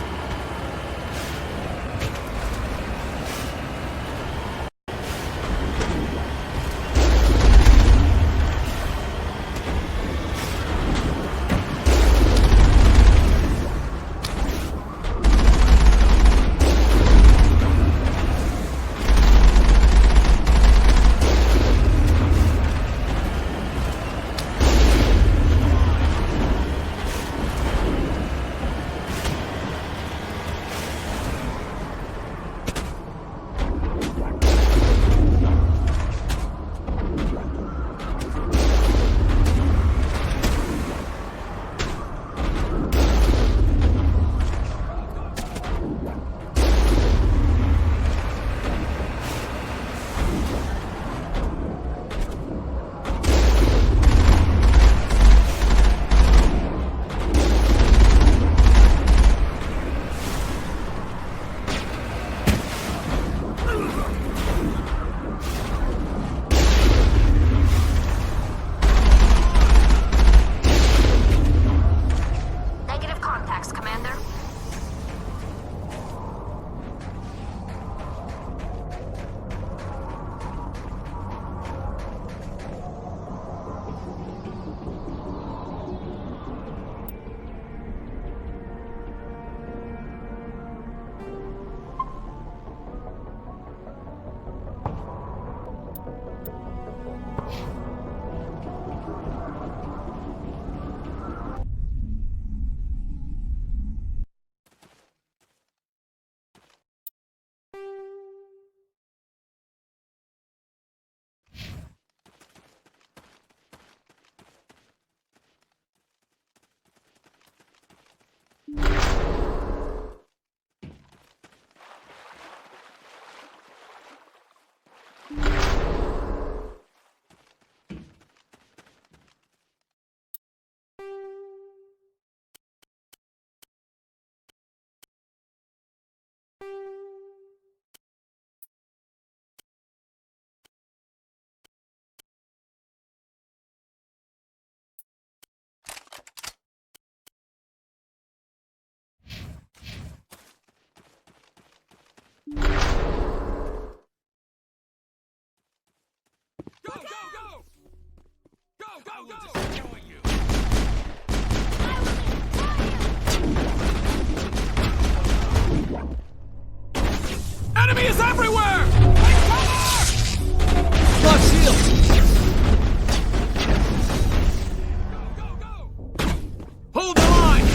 Go, go, go! Go, go, go! I will destroy you! Enemy is everywhere! Take cover! Block shield! Hold the line!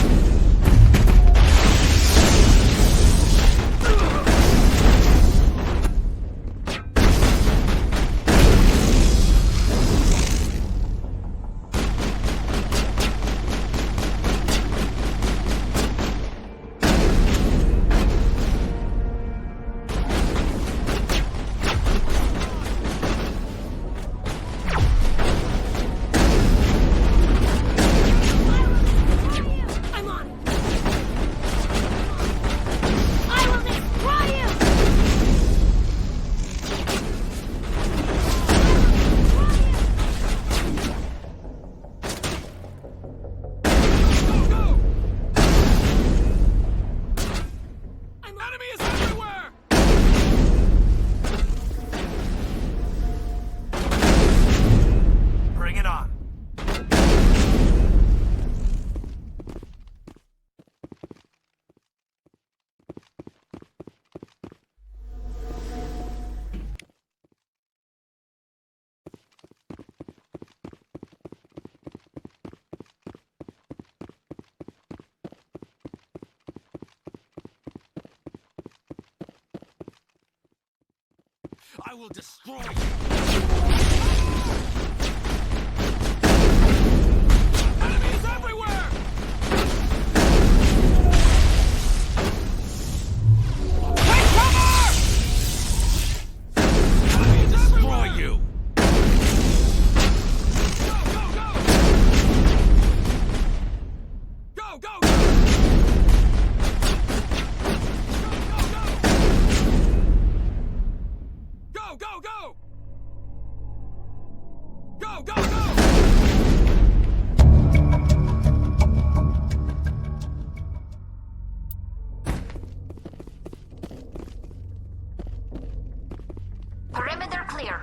I will destroy you! Enemies everywhere! Take cover! I will destroy you! Go, go, go! Go, go, go! Go, go, go! Perimeter clear.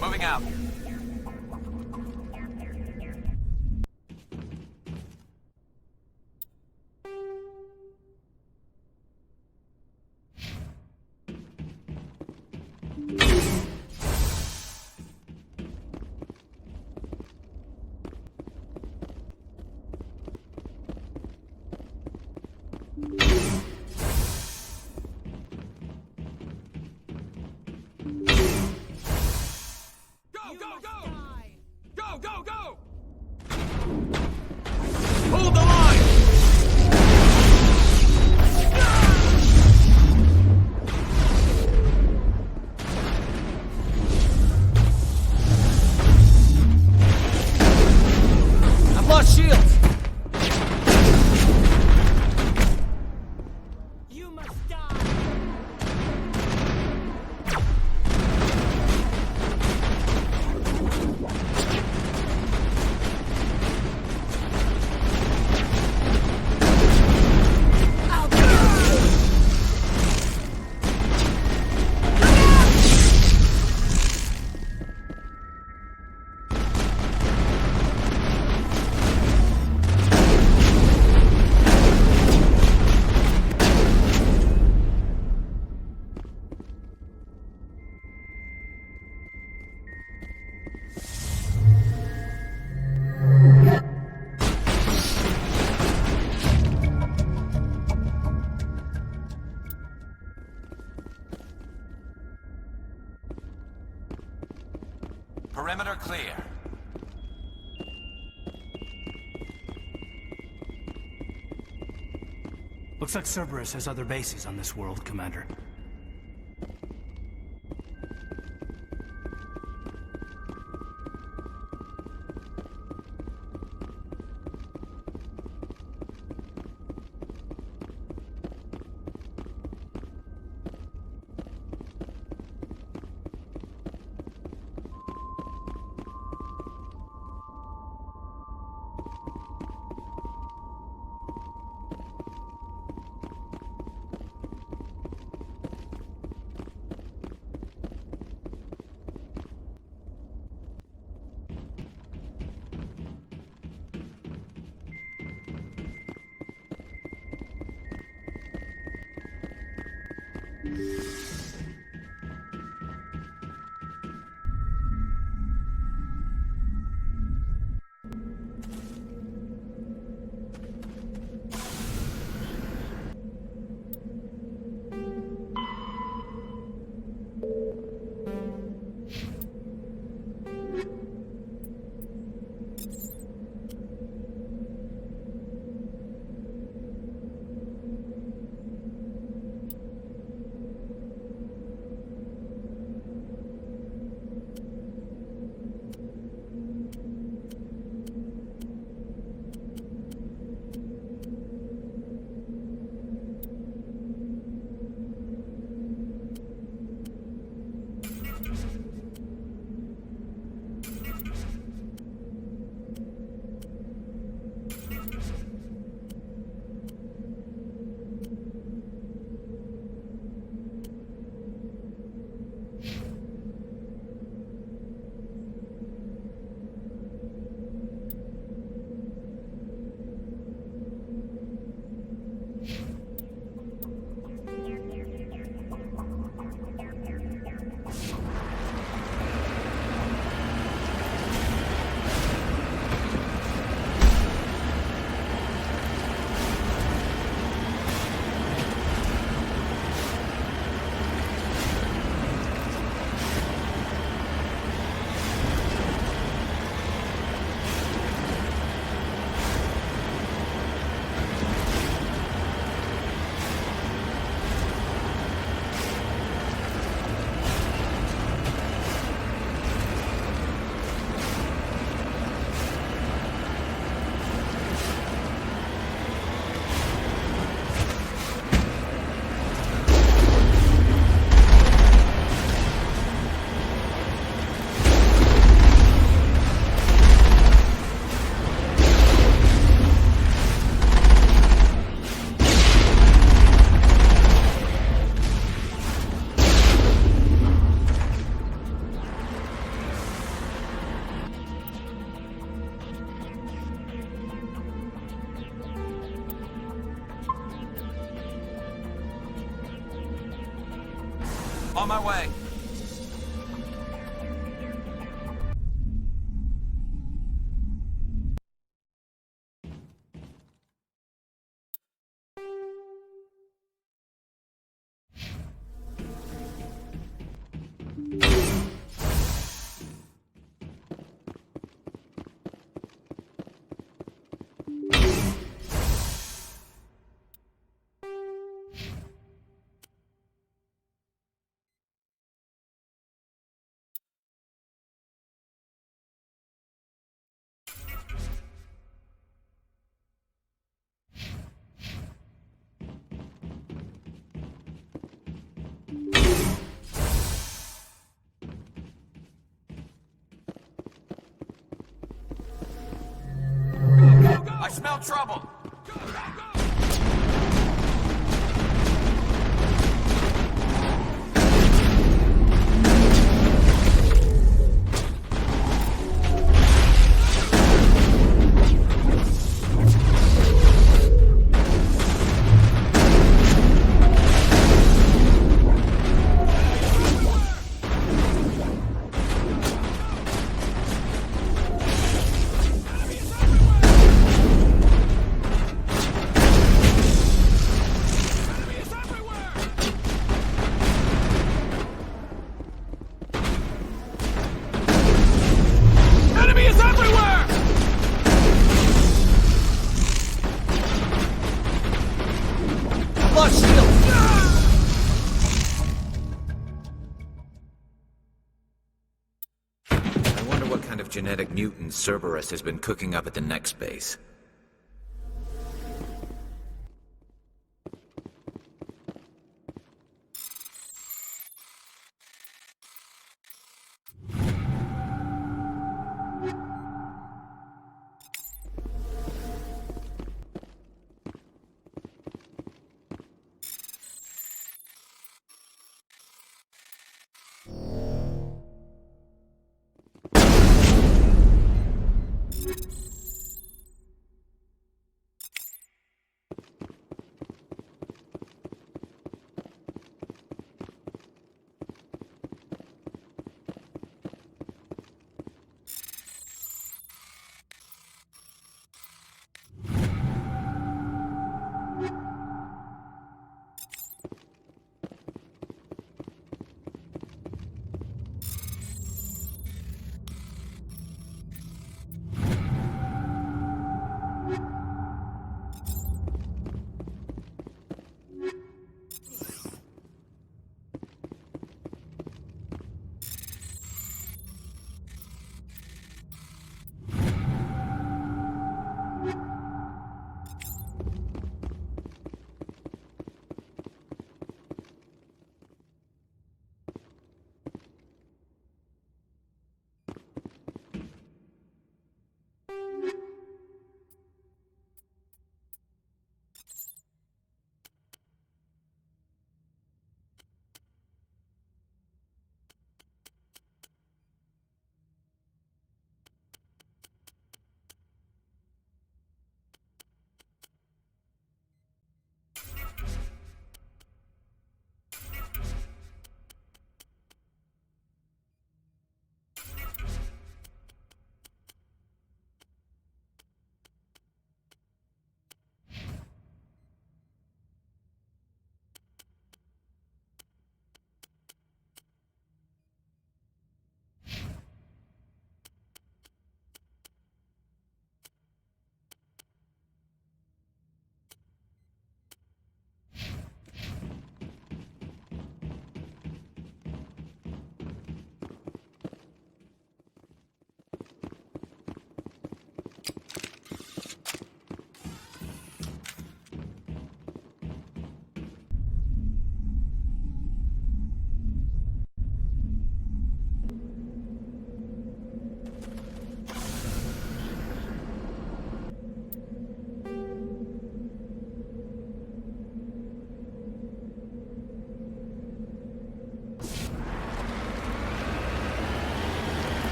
Moving out. Go, go! Hold the line! I've lost shields! You must die! Perimeter clear. Looks like Cerberus has other bases on this world, Commander. On my way. I smell trouble! Enemy is everywhere! I've lost shield! I wonder what kind of genetic mutant Cerberus has been cooking up at the next base.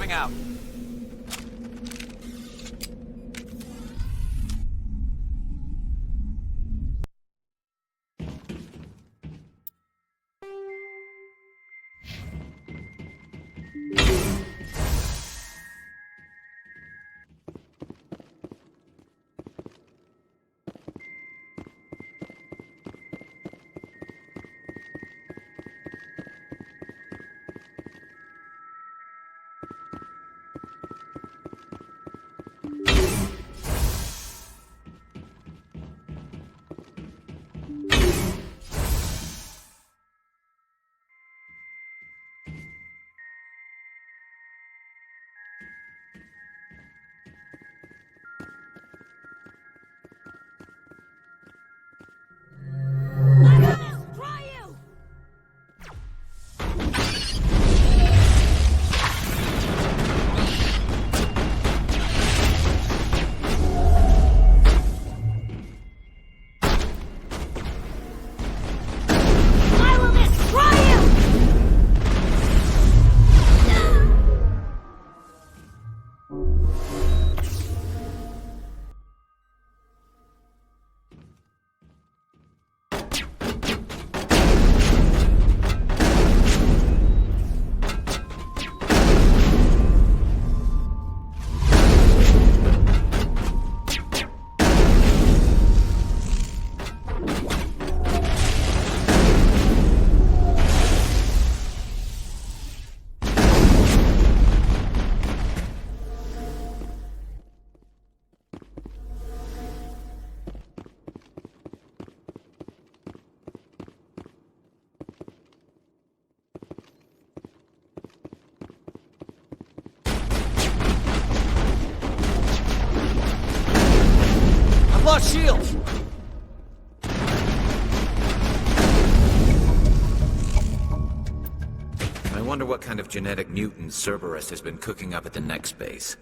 coming out. Lost shields! I wonder what kind of genetic mutant Cerberus has been cooking up at the next base.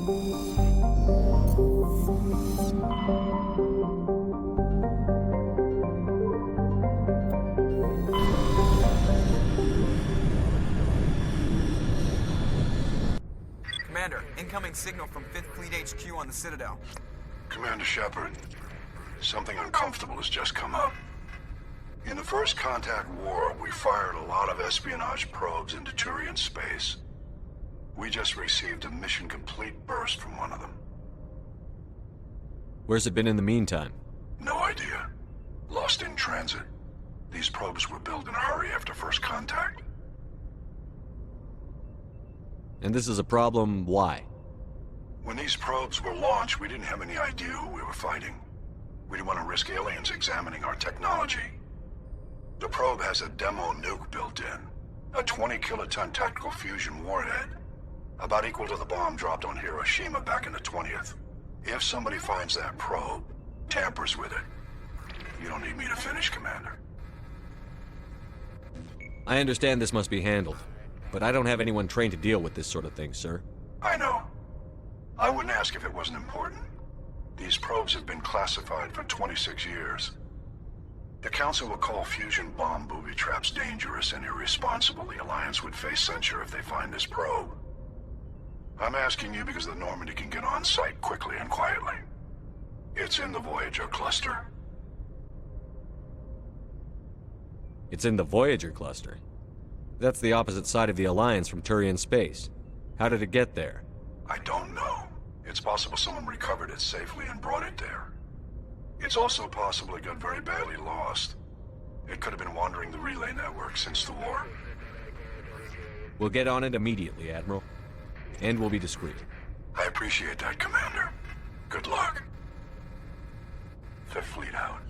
Commander, incoming signal from 5th Fleet HQ on the Citadel. Commander Shepard, something uncomfortable has just come up. In the First Contact War, we fired a lot of espionage probes into Turian space. We just received a mission complete burst from one of them. Where's it been in the meantime? No idea. Lost in transit. These probes were built in a hurry after First Contact. And this is a problem, why? When these probes were launched, we didn't have any idea who we were fighting. We didn't want to risk aliens examining our technology. The probe has a demo nuke built in. A 20-kiloton tactical fusion warhead. About equal to the bomb dropped on Hiroshima back in the 20th. If somebody finds that probe, tampers with it, you don't need me to finish, Commander. I understand this must be handled, but I don't have anyone trained to deal with this sort of thing, sir. I know. I wouldn't ask if it wasn't important. These probes have been classified for 26 years. The Council will call fusion bomb booby traps dangerous and irresponsible. The Alliance would face censure if they find this probe. I'm asking you because the Normandy can get on site quickly and quietly. It's in the Voyager cluster. It's in the Voyager cluster. That's the opposite side of the Alliance from Turian space. How did it get there? I don't know. It's possible someone recovered it safely and brought it there. It's also possible it got very badly lost. It could have been wandering the relay network since the war. We'll get on it immediately, Admiral. And we'll be discreet. I appreciate that, Commander. Good luck. Fifth Fleet out.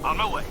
On my way.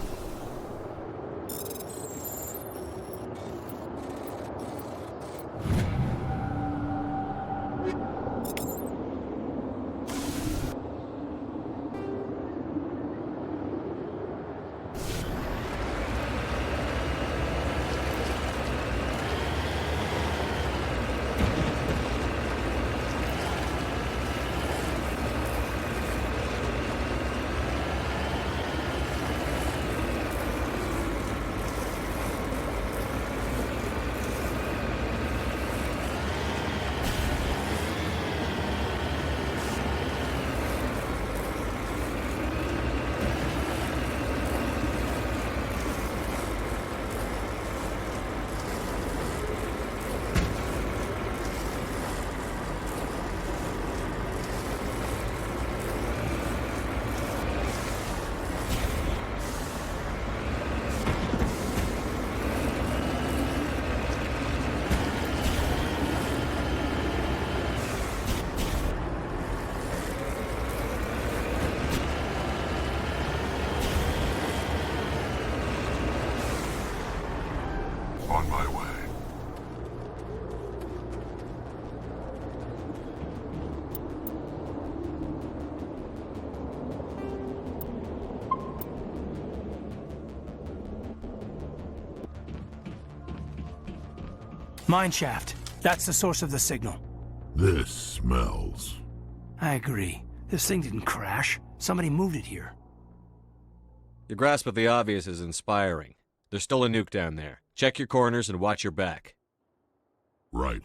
On my way. Mine shaft. That's the source of the signal. This smells. I agree. This thing didn't crash. Somebody moved it here. Your grasp of the obvious is inspiring. There's still a nuke down there. Check your corners and watch your back. Right.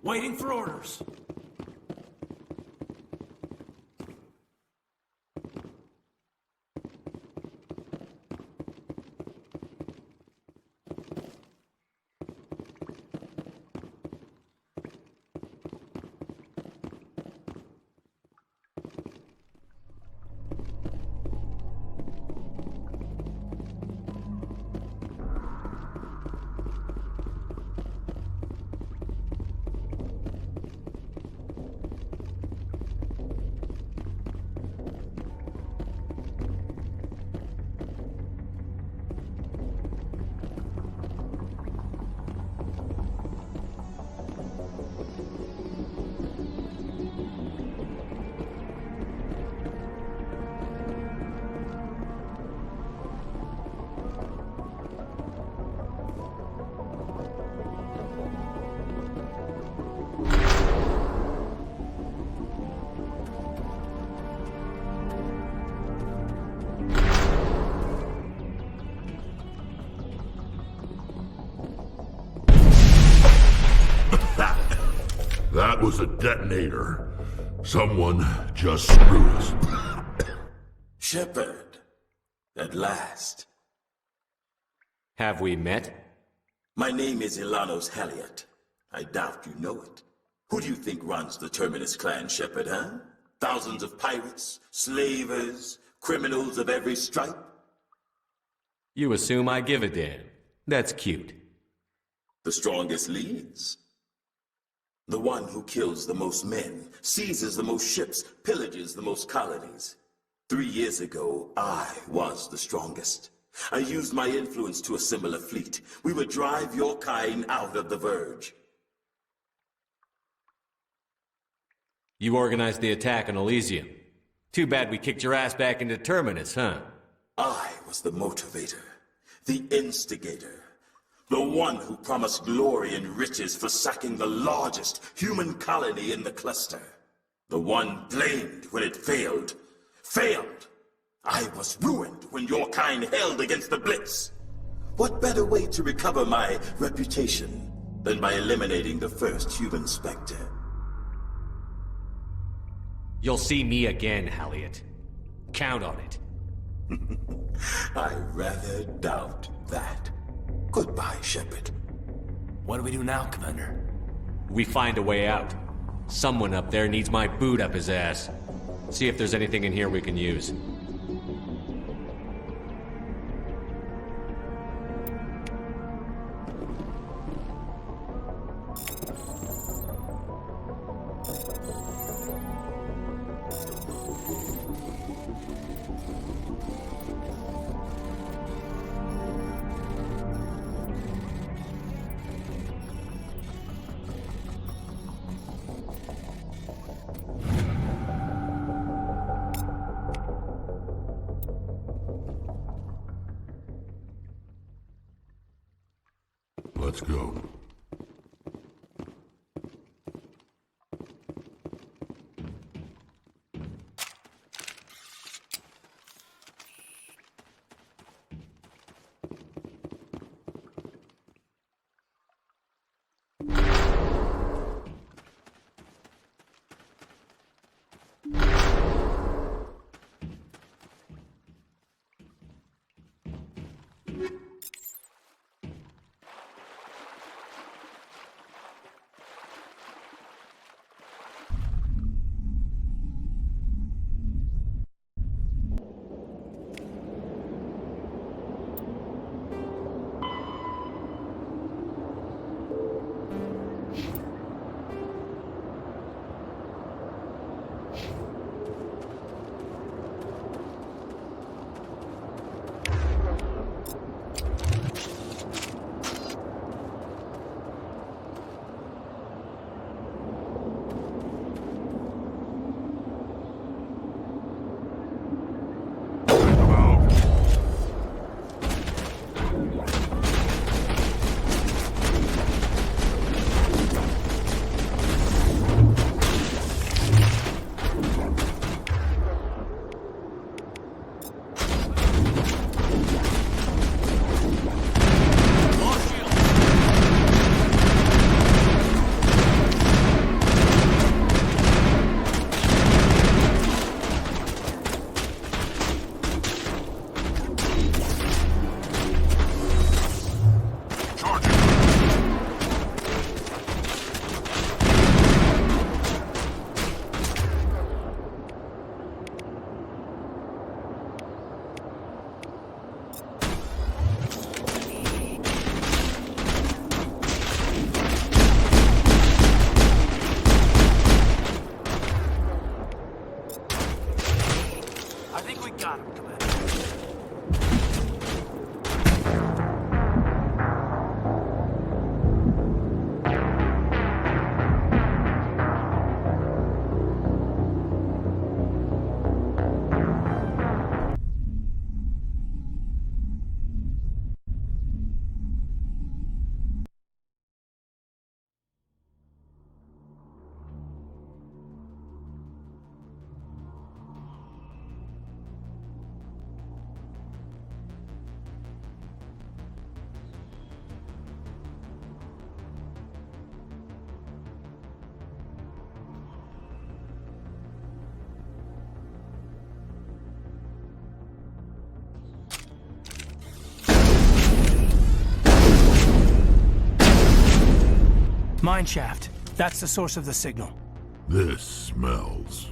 Waiting for orders. That was a detonator. Someone just screwed us. Shepard, at last. Have we met? My name is Ilanos Halliot. I doubt you know it. Who do you think runs the Terminus clan, Shepard, huh? Thousands of pirates, slavers, criminals of every stripe? You assume I give a damn. That's cute. The strongest leads. The one who kills the most men, seizes the most ships, pillages the most colonies. 3 years ago, I was the strongest. I used my influence to assemble a fleet. We would drive your kind out of the Verge. You organized the attack on Elysium. Too bad we kicked your ass back into Terminus, huh? I was the motivator, the instigator. The one who promised glory and riches for sacking the largest human colony in the cluster. The one blamed when it failed. Failed! I was ruined when your kind held against the Blitz. What better way to recover my reputation than by eliminating the first human Spectre? You'll see me again, Halliot. Count on it. I rather doubt that. Goodbye, Shepard. What do we do now, Commander? We find a way out. Someone up there needs my boot up his ass. See if there's anything in here we can use. Let's go. Mineshaft. That's the source of the signal. This smells.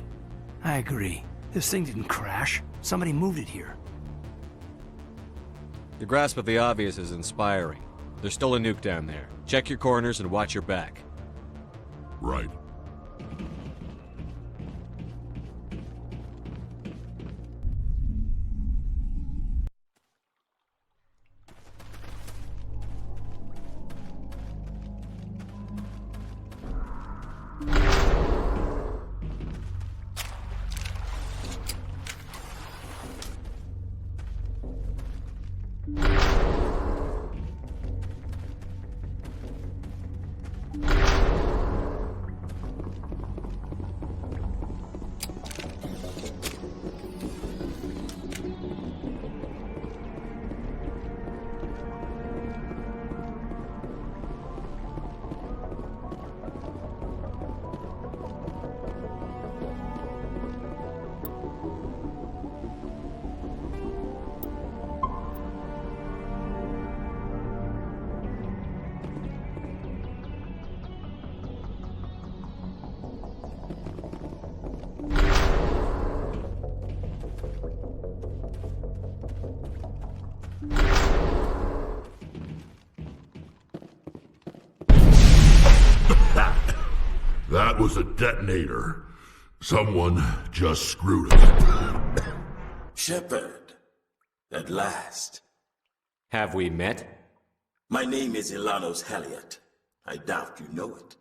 I agree. This thing didn't crash. Somebody moved it here. Your grasp of the obvious is inspiring. There's still a nuke down there. Check your corners and watch your back. Right. That was a detonator. Someone just screwed us. Shepard, at last. Have we met? My name is Ilanos Haliot. I doubt you know it.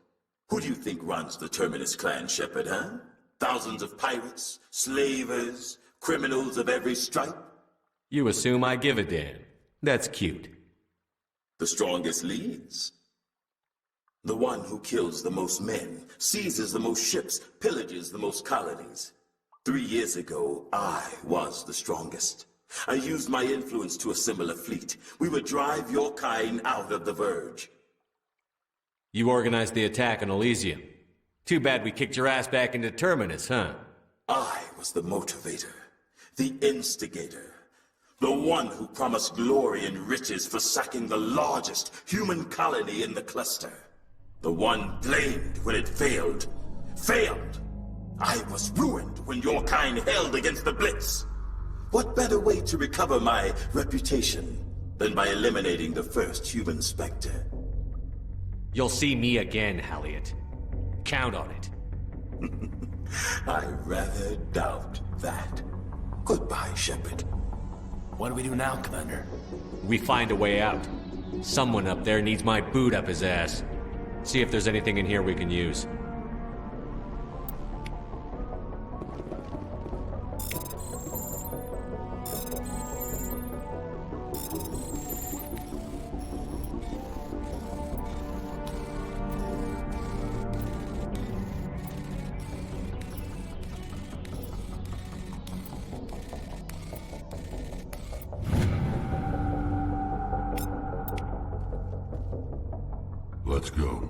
Who do you think runs the Terminus clan, Shepard, huh? Thousands of pirates, slavers, criminals of every stripe? You assume I give a damn. That's cute. The strongest leads. The one who kills the most men, seizes the most ships, pillages the most colonies. 3 years ago, I was the strongest. I used my influence to assemble a fleet. We would drive your kind out of the Verge. You organized the attack on Elysium. Too bad we kicked your ass back into Terminus, huh? I was the motivator, the instigator, the one who promised glory and riches for sacking the largest human colony in the cluster. The one blamed when it failed. Failed! I was ruined when your kind held against the Blitz. What better way to recover my reputation than by eliminating the first human Spectre? You'll see me again, Haliot. Count on it. I rather doubt that. Goodbye, Shepard. What do we do now, Commander? We find a way out. Someone up there needs my boot up his ass. See if there's anything in here we can use. Let's go.